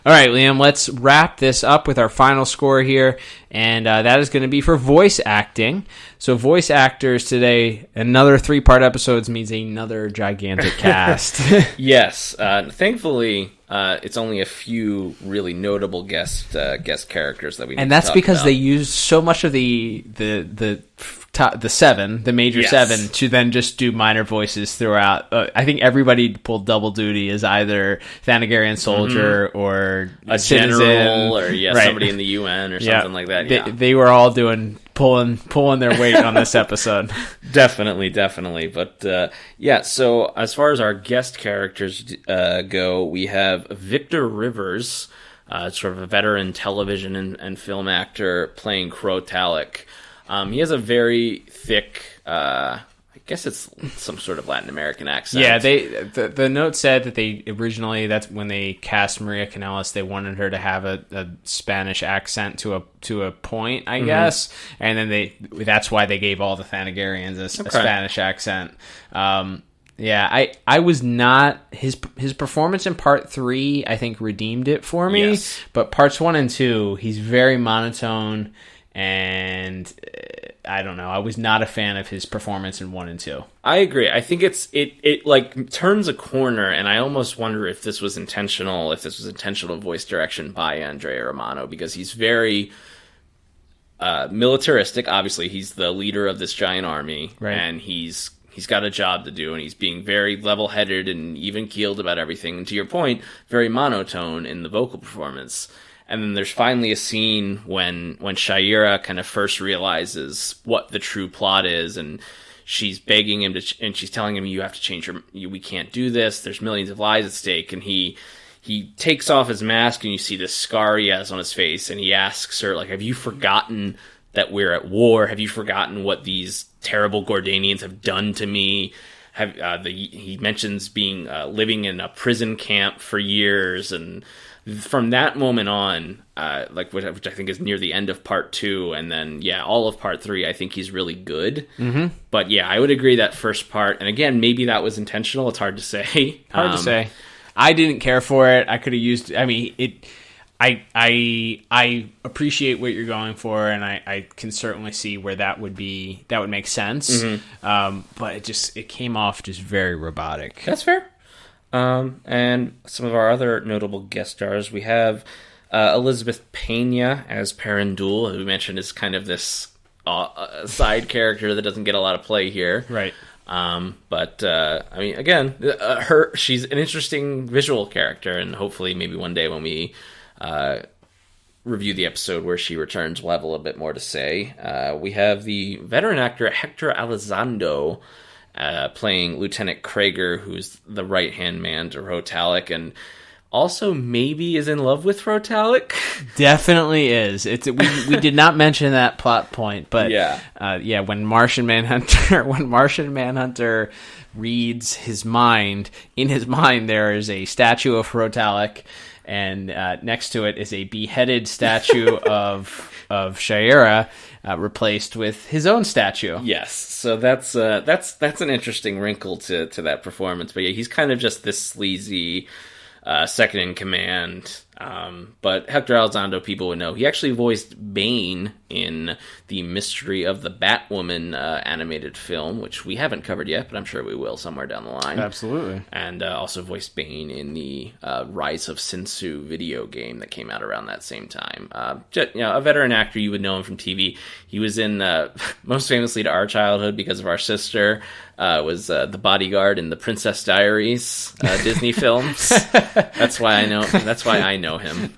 All right, Liam, let's wrap this up with our final score here, and that is going to be for voice acting. So voice actors today, another 3-part episodes means another gigantic cast. Yes. Thankfully, it's only a few really notable guest characters that we need and that's to talk because about. they use so much of the major 7 to then just do minor voices throughout. I think everybody pulled double duty as either Thanagarian soldier or a citizen, general, or right. somebody in the UN or something like that. Yeah. They were all pulling their weight on this episode. Definitely. But so as far as our guest characters go, we have Victor Rivers, sort of a veteran television and film actor, playing Crow Talek. He has a very thick, I guess it's some sort of Latin American accent. Yeah, the note said that they originally, that's when they cast Maria Kanellis, they wanted her to have a Spanish accent to a point, I guess, and then that's why they gave all the Thanagarians a Spanish accent. I was not, his performance in part 3 I think redeemed it for me, but parts 1 and 2 he's very monotone. And I don't know. I was not a fan of his performance in 1 and 2. I agree. I think it like turns a corner, and I almost wonder if this was intentional. If this was intentional voice direction by Andrea Romano, because he's very militaristic. Obviously, he's the leader of this giant army, right. And he's got a job to do, and he's being very level-headed and even-keeled about everything. And to your point, very monotone in the vocal performance. And then there's finally a scene when Shaira kind of first realizes what the true plot is, and she's begging him and she's telling him, you have to change we can't do this. There's millions of lives at stake. And he takes off his mask, and you see this scar he has on his face, and he asks her, like, have you forgotten that we're at war? Have you forgotten what these terrible Gordanians have done to me? he mentions being living in a prison camp for years, and from that moment on, which I think is near the end of part 2, and then all of part 3, I think he's really good. Mm-hmm. But I would agree that first part, and again, maybe that was intentional. It's hard to say. Hard to say. I didn't care for it. I could have used. I mean, it. I appreciate what you're going for, and I can certainly see where that would make sense. Mm-hmm. But it came off just very robotic. That's fair. And some of our other notable guest stars, we have Elizabeth Pena as Perindul, who we mentioned is kind of this side character that doesn't get a lot of play here. Right. But I mean, again, she's an interesting visual character, and hopefully maybe one day when we review the episode where she returns, we'll have a little bit more to say. We have the veteran actor Hector Elizondo playing Lieutenant Krager, who's the right-hand man to Rotalic, and also maybe is in love with Rotalic. Definitely is. We did not mention that plot point, but when Martian Manhunter reads his mind, in his mind there is a statue of Rotalic, and next to it is a beheaded statue of Shaira, replaced with his own statue. Yes, so that's an interesting wrinkle to that performance. But he's kind of just this sleazy second in command. But Hector Elizondo, people would know. He actually voiced Bane in the Mystery of the Batwoman animated film, which we haven't covered yet, but I'm sure we will somewhere down the line. Absolutely. And also voiced Bane in the Rise of Sensu video game that came out around that same time. A veteran actor, you would know him from TV. He was in, most famously to our childhood because of our sister, was the bodyguard in the Princess Diaries Disney films. That's why I know him.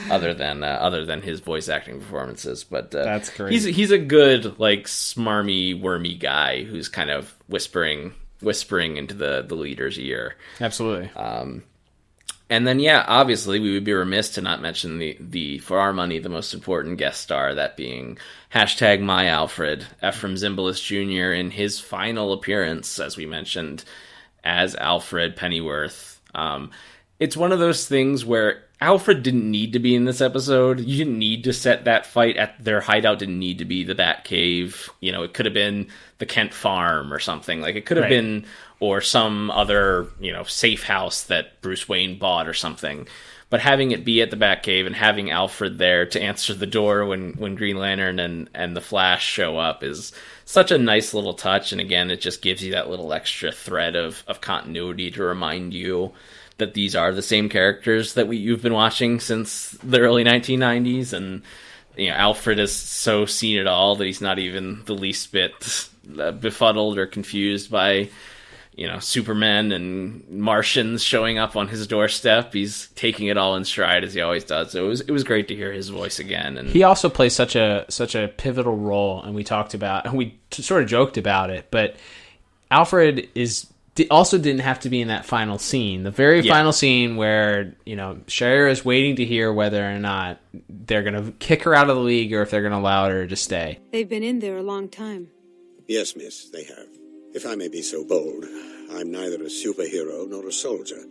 Other than his voice acting performances, but that's great. He's a good, like, smarmy, wormy guy who's kind of whispering into the leader's ear. Absolutely. And then obviously we would be remiss to not mention the for our money the most important guest star, that being #MyAlfred, Ephraim Zimbalist Jr. in his final appearance, as we mentioned, as Alfred Pennyworth. It's one of those things where Alfred didn't need to be in this episode. You didn't need to set that fight at their hideout. Didn't need to be the Batcave. It could have been the Kent Farm or something. Like, it could have been, or some other, safe house that Bruce Wayne bought or something. But having it be at the Batcave and having Alfred there to answer the door when Green Lantern and the Flash show up is such a nice little touch. And again, it just gives you that little extra thread of continuity to remind you that these are the same characters that you've been watching since the early 1990s. And Alfred has so seen it all that he's not even the least bit befuddled or confused by Superman and Martians showing up on his doorstep. He's taking it all in stride, as he always does. So it was great to hear his voice again. And he also plays such a pivotal role, and we sort of joked about it, but Alfred also didn't have to be in that final scene. The very final scene where, Shaira is waiting to hear whether or not they're going to kick her out of the league or if they're going to allow her to stay. They've been in there a long time. Yes, miss, they have. If I may be so bold, I'm neither a superhero nor a soldier,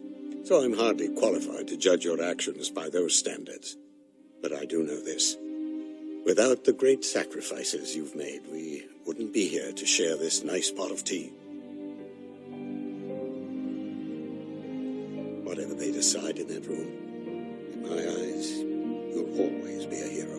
so I'm hardly qualified to judge your actions by those standards. But I do know this. Without the great sacrifices you've made, we wouldn't be here to share this nice pot of tea. Whatever they decide in that room, in my eyes, you'll always be a hero.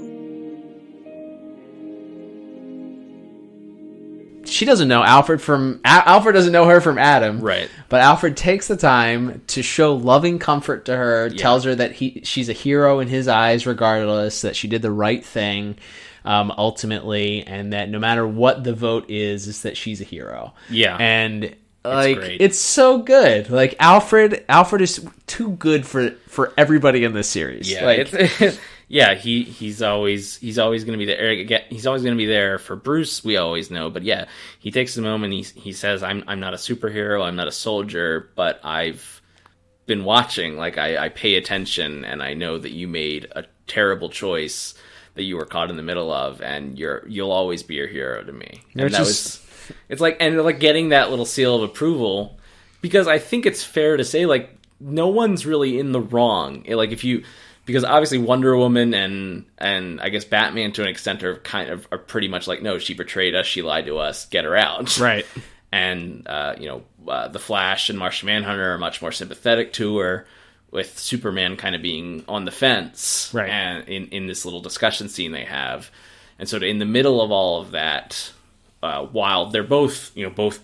She doesn't know Alfred doesn't know her from Adam. Right. But Alfred takes the time to show loving comfort to her, tells her that she's a hero in his eyes regardless, that she did the right thing ultimately, and that no matter what the vote is that she's a hero. Yeah. And it's so good. Like, Alfred is too good for everybody in this series. Yeah, he's always going to be there. He's always going to be there for Bruce. We always know, but he takes a moment. He says, "I'm not a superhero. I'm not a soldier, but I've been watching. Like, I pay attention, and I know that you made a terrible choice that you were caught in the middle of, and you'll always be a hero to me." And it's like, and like getting that little seal of approval, because I think it's fair to say, like, no one's really in the wrong. Like, because obviously Wonder Woman and I guess Batman to an extent are pretty much like, no, she betrayed us, she lied to us, get her out. Right. And, the Flash and Martian Manhunter are much more sympathetic to her, with Superman kind of being on the fence. Right. And in this little discussion scene they have. And so in the middle of all of that, while they're both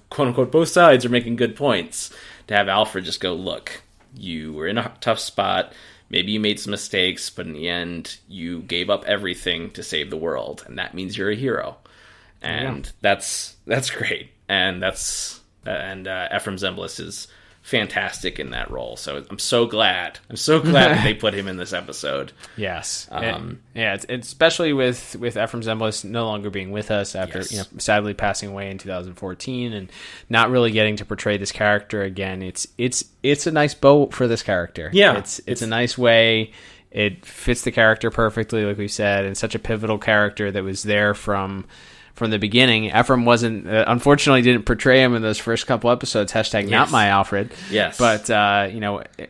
quote unquote, both sides are making good points, to have Alfred just go, look, you were in a tough spot. Maybe you made some mistakes, but in the end, you gave up everything to save the world, and that means you're a hero. And that's great. And Ephraim Zimbalist is fantastic in that role. So I'm so glad that they put him in this episode. Yes. It's especially with Ephraim Zimbalist no longer being with us after sadly passing away in 2014 and not really getting to portray this character again. It's a nice bow for this character. Yeah. It's a nice way. It fits the character perfectly, like we said, and such a pivotal character that was there from the beginning. Ephraim wasn't, unfortunately, didn't portray him in those first couple episodes. # not my Alfred. Yes. But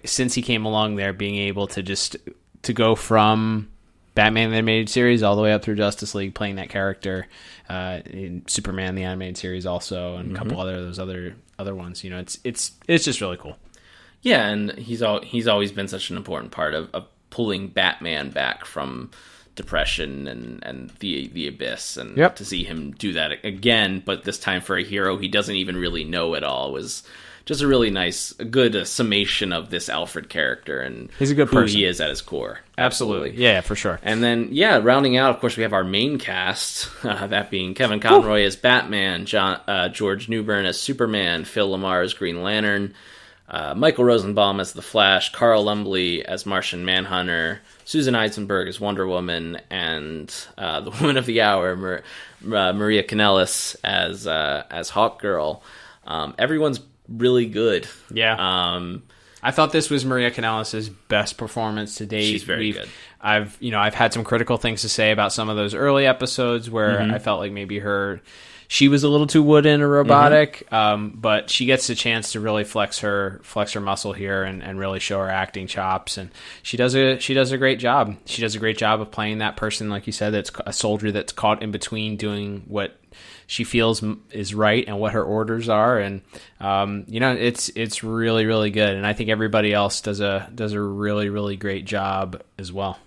since he came along there, being able to go from Batman the animated series all the way up through Justice League, playing that character in Superman the animated series also, and a couple those other ones. It's just really cool. Yeah, and he's always been such an important part of pulling Batman back from depression and the abyss, and to see him do that again, but this time for a hero he doesn't even really know at all, was just a really nice, good summation of this Alfred character and he's a good who person. He is at his core. Absolutely. Yeah, for sure. And then, rounding out, of course, we have our main cast, that being Kevin Conroy as Batman, George Newbern as Superman, Phil Lamar as Green Lantern, Michael Rosenbaum as the Flash, Carl Lumbly as Martian Manhunter, Susan Eisenberg as Wonder Woman, and the Woman of the Hour, Maria Kanellis as Hawkgirl. Everyone's really good. Yeah. I thought this was Maria Kanellis' best performance to date. She's very good. I've had some critical things to say about some of those early episodes where I felt like maybe she was a little too wooden or robotic, but she gets the chance to really flex her muscle here and really show her acting chops, and she does a great job. She does a great job of playing that person, like you said, that's a soldier that's caught in between doing what she feels is right and what her orders are, and it's really, really good, and I think everybody else does a really, really great job as well.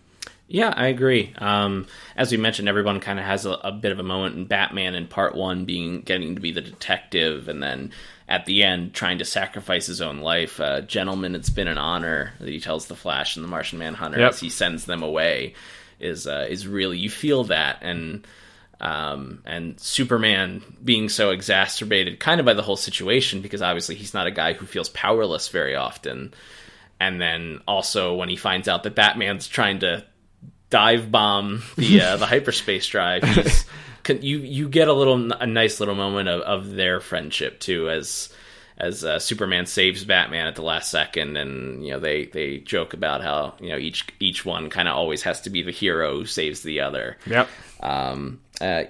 Yeah, I agree. As we mentioned, everyone kind of has a bit of a moment in Batman in part 1 getting to be the detective, and then at the end trying to sacrifice his own life. Gentlemen, it's been an honor, that he tells the Flash and the Martian Manhunter as he sends them away, is really, you feel that, and Superman being so exacerbated kind of by the whole situation, because obviously he's not a guy who feels powerless very often, and then also when he finds out that Batman's trying to dive bomb the hyperspace drive, you get a nice little moment of their friendship too, as Superman saves Batman at the last second, and they joke about how each one kind of always has to be the hero who saves the other. Yep.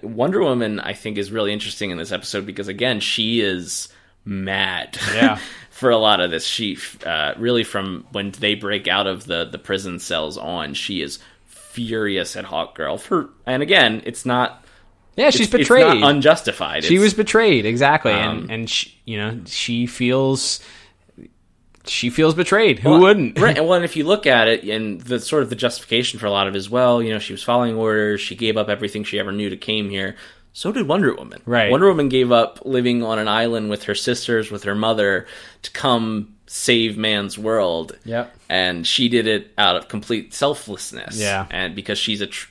Wonder Woman, I think, is really interesting in this episode because, again, she is mad. Yeah. For a lot of this, she really, from when they break out of the prison cells on, she is furious at Hawkgirl and again, it's not. Yeah, she's betrayed. It's not unjustified. She was betrayed, exactly, and she feels betrayed. Who wouldn't? Right. And if you look at it, and the sort of the justification for a lot of it as well, she was following orders. She gave up everything she ever knew to came here. So did Wonder Woman. Right. Wonder Woman gave up living on an island with her sisters, with her mother, to come save man's world. Yep. And she did it out of complete selflessness. Yeah. And because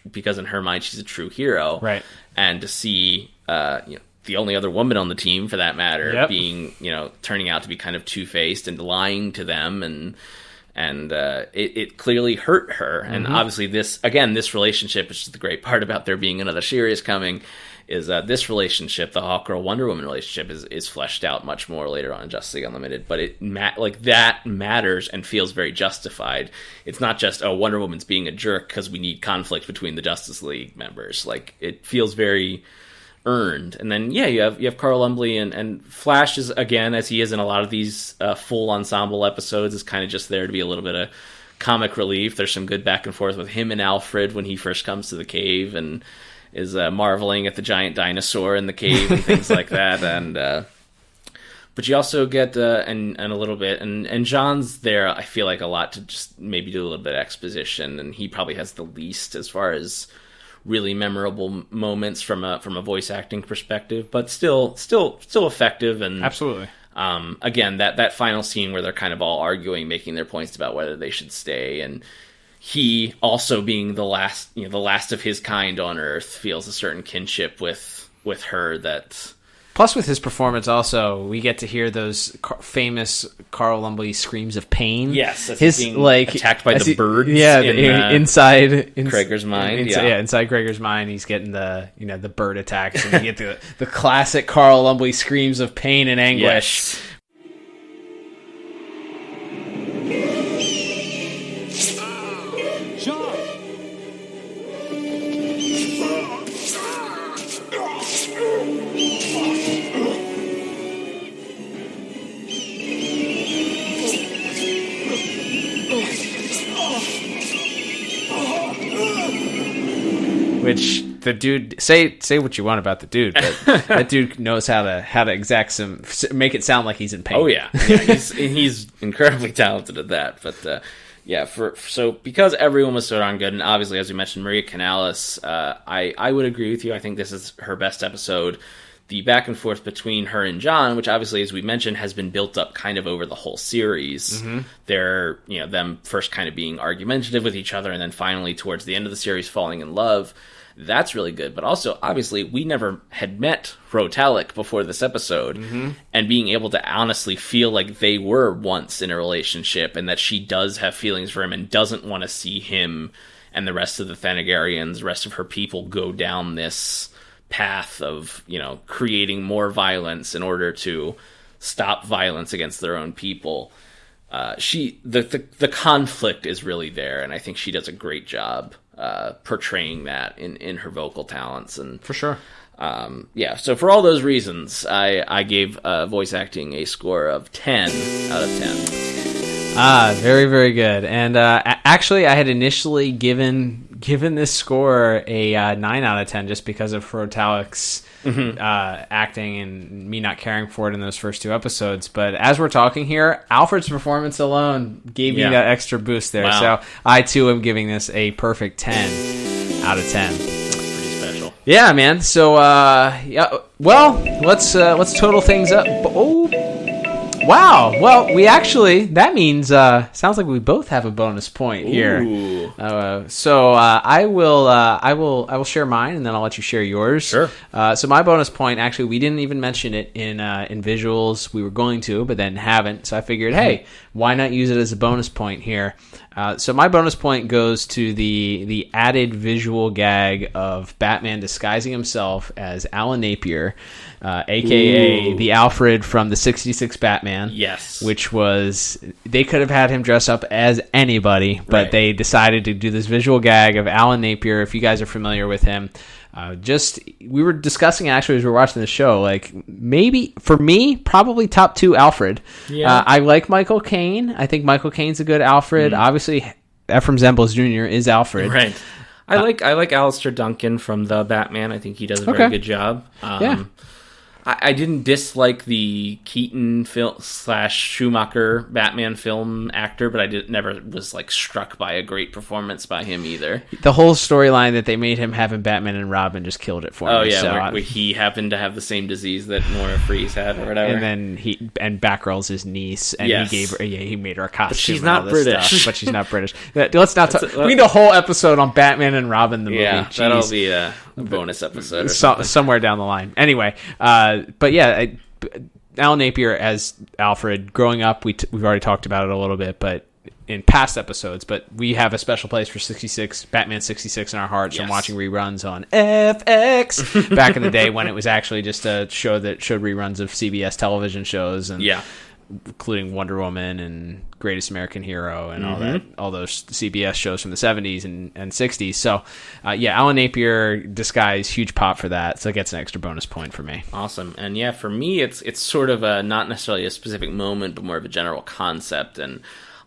because in her mind she's a true hero. Right. And to see the only other woman on the team, for that matter, being turning out to be kind of two-faced and lying to them, and it clearly hurt her. And obviously this relationship, which is the great part about there being another series coming, is this relationship, the Hawkgirl Wonder Woman relationship, is fleshed out much more later on in Justice League Unlimited. But that matters and feels very justified. It's not just Wonder Woman's being a jerk because we need conflict between the Justice League members. Like, it feels very earned. And then you have Carl Lumbly and Flash is, again, as he is in a lot of these full ensemble episodes, is kind of just there to be a little bit of comic relief. There's some good back and forth with him and Alfred when he first comes to the cave and is marveling at the giant dinosaur in the cave and things like that. And but you also get and a little bit and John's there, I feel like, a lot to just maybe do a little bit of exposition, and he probably has the least as far as really memorable moments from a voice acting perspective, but still effective. And absolutely. Again, that final scene where they're kind of all arguing, making their points about whether they should stay, and he also being the last of his kind on Earth feels a certain kinship with her. That plus with his performance, also we get to hear those famous Carl Lumbly screams of pain. Yes, his being attacked by the birds. Yeah, inside Gregor's mind. Inside Gregor's mind, he's getting the bird attacks, and you get the classic Carl Lumbly screams of pain and anguish. Yes. Which the dude, say what you want about the dude, but that dude knows how to make it sound like he's in pain. Oh yeah, he's incredibly talented at that. But so because everyone was so darn good, and obviously, as we mentioned, Maria Canales, I would agree with you. I think this is her best episode. The back and forth between her and John, which obviously, as we mentioned, has been built up kind of over the whole series. Mm-hmm. They're, them first kind of being argumentative with each other, and then finally towards the end of the series falling in love. That's really good. But also, obviously, we never had met Rotalic before this episode, mm-hmm. and being able to honestly feel like they were once in a relationship, and that she does have feelings for him and doesn't want to see him and the rest of the Thanagarians, the rest of her people, go down this path of creating more violence in order to stop violence against their own people. The conflict is really there, and I think she does a great job portraying that in her vocal talents. And for sure, so for all those reasons, I gave voice acting a score of 10 out of 10. Very, very good. And actually, I had initially given this score a 9 out of 10 just because of Rotalic's acting and me not caring for it in those first two episodes. But as we're talking here, Alfred's performance alone gave me that extra boost there. Wow. So I too am giving this a perfect 10 out of 10. Pretty special. Yeah, man. So let's total things up. Wow. Well, that means sounds like we both have a bonus point here. So I will share mine, and then I'll let you share yours. Sure. So my bonus point, actually, we didn't even mention it in visuals. We were going to, but then haven't. So I figured, hey, why not use it as a bonus point here? So my bonus point goes to the added visual gag of Batman disguising himself as Alan Napier, a.k.a. the Alfred from the 66 Batman. Yes. Which was, they could have had him dress up as anybody, but they decided to do this visual gag of Alan Napier. If you guys are familiar with him, we were discussing actually as we were watching the show, like maybe for me, probably top 2 Alfred. Yeah. I like Michael Caine. I think Michael Caine's a good Alfred. Obviously, Ephraim Zembels Jr. is Alfred. Right. I like Alistair Duncan from The Batman. I think he does a very good job. I didn't dislike the Keaton / Schumacher Batman film actor, but I never was struck by a great performance by him either. The whole storyline that they made him having Batman and Robin just killed it for me. Oh yeah, where he happened to have the same disease that Nora Freeze had or whatever. And then Batgirl's his niece, and he made her a costume. But she's not British. Stuff, but she's not British. Let's not talk. We need a whole episode on Batman and Robin the movie. Yeah, Jeez. that'll be a bonus episode or somewhere down the line. Anyway, but yeah, Alan Napier as Alfred. Growing up, we've already talked about it a little bit, but in past episodes. But we have a special place for Batman 66 in our hearts from watching reruns on FX back in the day when it was actually just a show that showed reruns of CBS television shows. And including Wonder Woman and Greatest American Hero and all those CBS shows from the 70s and 60s. So, Alan Napier disguise, huge pop for that. So it gets an extra bonus point for me. Awesome. And yeah, for me, it's sort of not necessarily a specific moment, but more of a general concept. And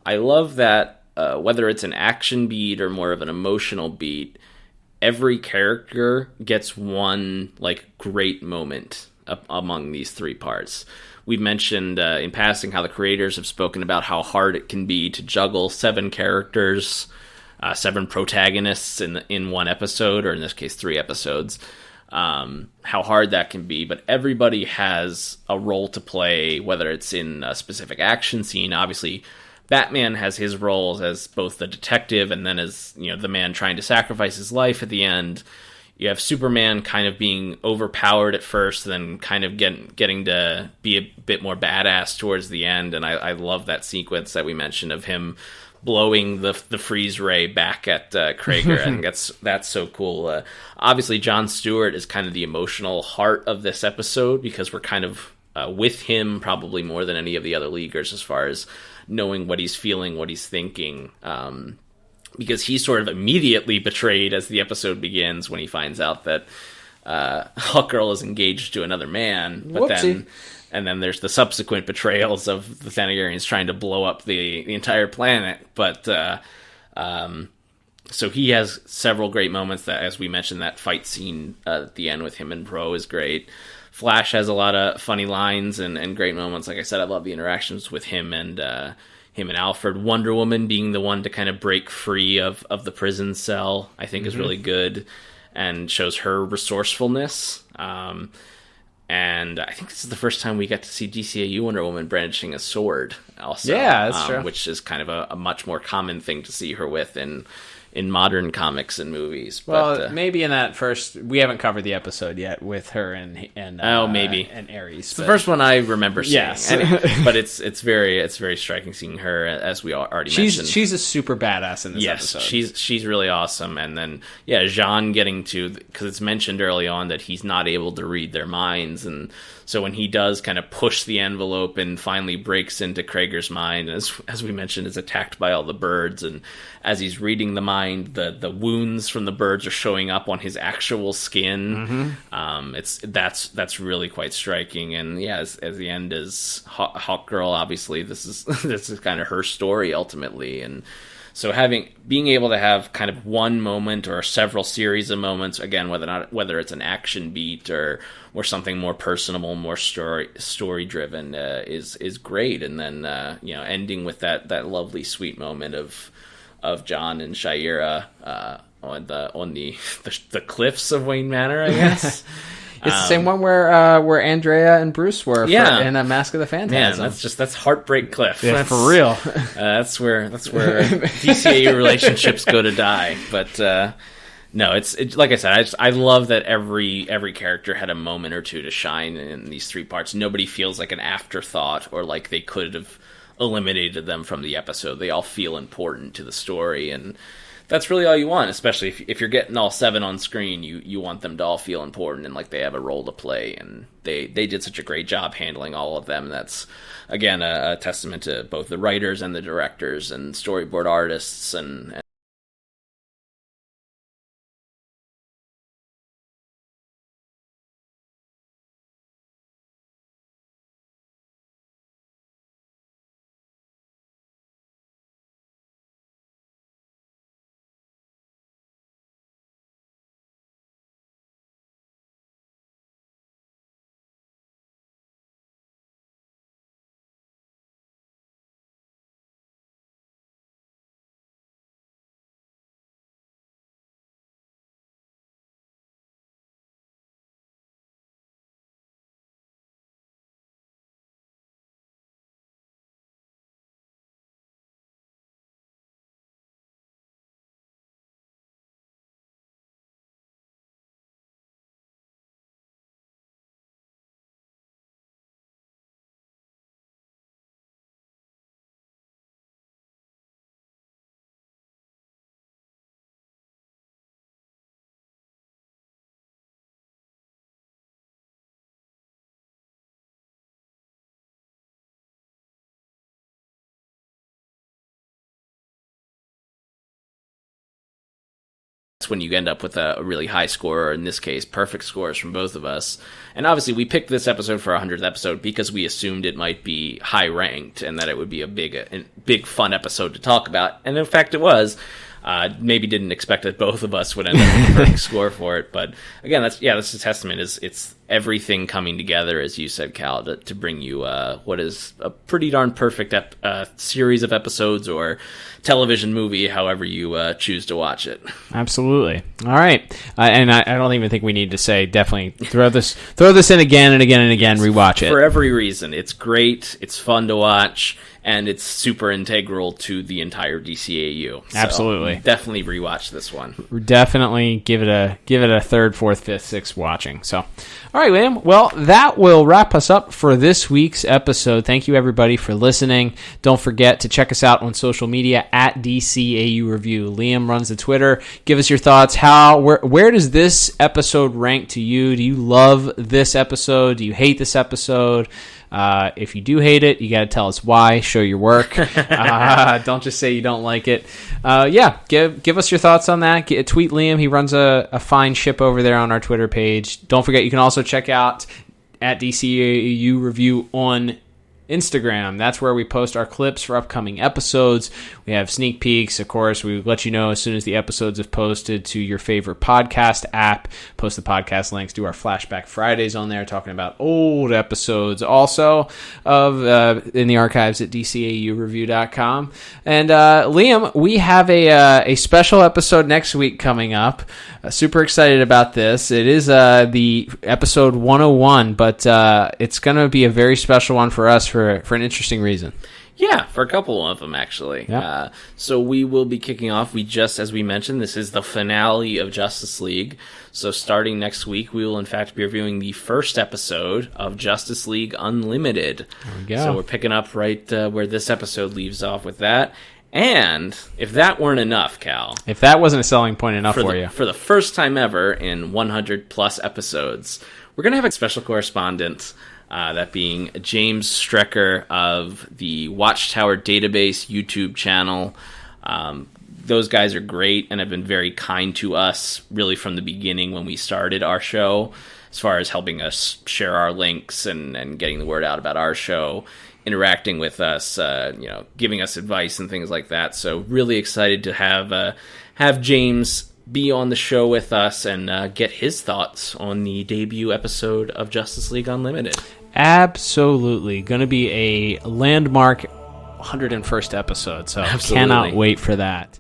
I love that whether it's an action beat or more of an emotional beat, every character gets one great moment among these three parts. We've mentioned in passing how the creators have spoken about how hard it can be to juggle 7 characters, 7 protagonists in one episode, or in this case 3 episodes. How hard that can be, but everybody has a role to play, whether it's in a specific action scene. Obviously, Batman has his roles as both the detective and then as the man trying to sacrifice his life at the end. You have Superman kind of being overpowered at first, then kind of getting to be a bit more badass towards the end. And I love that sequence that we mentioned of him blowing the freeze ray back at Krager. I think that's so cool. Obviously, Jon Stewart is kind of the emotional heart of this episode because we're kind of with him probably more than any of the other Leaguers as far as knowing what he's feeling, what he's thinking, because he's sort of immediately betrayed as the episode begins when he finds out that Hawkgirl is engaged to another man. But then there's the subsequent betrayals of the Thanagarians trying to blow up the entire planet. But so he has several great moments. That, as we mentioned, that fight scene at the end with him and Pro is great. Flash has a lot of funny lines and great moments. Like I said, I love the interactions with him and Alfred. Wonder Woman being the one to kind of break free of the prison cell, I think is really good and shows her resourcefulness. And I think this is the first time we get to see DCAU Wonder Woman brandishing a sword also. Yeah, that's true. Which is kind of a much more common thing to see her with in modern comics and movies. But, maybe in that first, we haven't covered the episode yet with her and maybe and Ares. It's the first one I remember seeing. Yes. But it's very striking seeing her, as we already mentioned. She's a super badass in this episode. She's really awesome. And then Jean getting to, because it's mentioned early on that he's not able to read their minds, and so when he does kind of push the envelope and finally breaks into Krager's mind, as we mentioned, is attacked by all the birds, and as he's reading the mind, the wounds from the birds are showing up on his actual skin. That's really quite striking. And as the end is Hawkgirl, obviously this is kind of her story ultimately, and so being able to have kind of one moment or several series of moments, again, whether it's an action beat or something more personal, more story driven, is great. And then ending with that lovely sweet moment of John and Shaira on the cliffs of Wayne Manor, I guess. It's the same one where Andrea and Bruce were in a Mask of the Phantasm. Man, that's Heartbreak Cliff. Yeah, for real. That's where DCAU relationships go to die. But no, it's like I said, I love that every character had a moment or two to shine in these 3 parts. Nobody feels like an afterthought or like they could have eliminated them from the episode. They all feel important to the story, and that's really all you want, especially if you're getting all 7 on screen. You want them to all feel important and like they have a role to play, and they did such a great job handling all of them. That's, again, a testament to both the writers and the directors and storyboard artists and when you end up with a really high score, or in this case, perfect scores from both of us. And obviously, we picked this episode for our 100th episode because we assumed it might be high ranked and that it would be a big fun episode to talk about. And in fact, it was. Maybe didn't expect that both of us would end up with a perfect score for it, but again, that's a testament. It's everything coming together, as you said, Cal, to bring you what is a pretty darn perfect series of episodes or television movie, however you choose to watch it. Absolutely. All right, and I don't even think we need to say, definitely throw this in again and again and again. Rewatch it for every reason. It's great. It's fun to watch. And it's super integral to the entire DCAU. So absolutely, definitely rewatch this one. Definitely give it a third, fourth, fifth, sixth watching. So, all right, William. Well, that will wrap us up for this week's episode. Thank you, everybody, for listening. Don't forget to check us out on social media at DCAU Review. Liam runs the Twitter. Give us your thoughts. Where does this episode rank to you? Do you love this episode? Do you hate this episode? If you do hate it, you got to tell us why. Show your work. Don't just say you don't like it. Give us your thoughts on that. Tweet Liam. He runs a fine ship over there on our Twitter page. Don't forget, you can also check out at DCAU Review on Instagram. That's where we post our clips for upcoming episodes. We have sneak peeks. Of course, we let you know as soon as the episodes have posted to your favorite podcast app. Post the podcast links. Do our Flashback Fridays on there, talking about old episodes also of in the archives at DCAUreview.com. And Liam, we have a special episode next week coming up. Super excited about this. It is the episode 101, but it's going to be a very special one for us for an interesting reason. Yeah, for a couple of them, actually. Yeah. So we will be kicking off. As we mentioned, this is the finale of Justice League. So starting next week, we will in fact be reviewing the first episode of Justice League Unlimited. There we go. So we're picking up right where this episode leaves off with that. And if that weren't enough, Cal. If that wasn't a selling point enough for you. For the first time ever in 100 plus episodes, we're going to have a special correspondent. That being James Strecker of the Watchtower Database YouTube channel. Those guys are great and have been very kind to us really from the beginning when we started our show, as far as helping us share our links and getting the word out about our show, interacting with us, giving us advice and things like that. So really excited to have James be on the show with us and get his thoughts on the debut episode of Justice League Unlimited. Absolutely. Going to be a landmark 101st episode, so Absolutely. Cannot wait for that.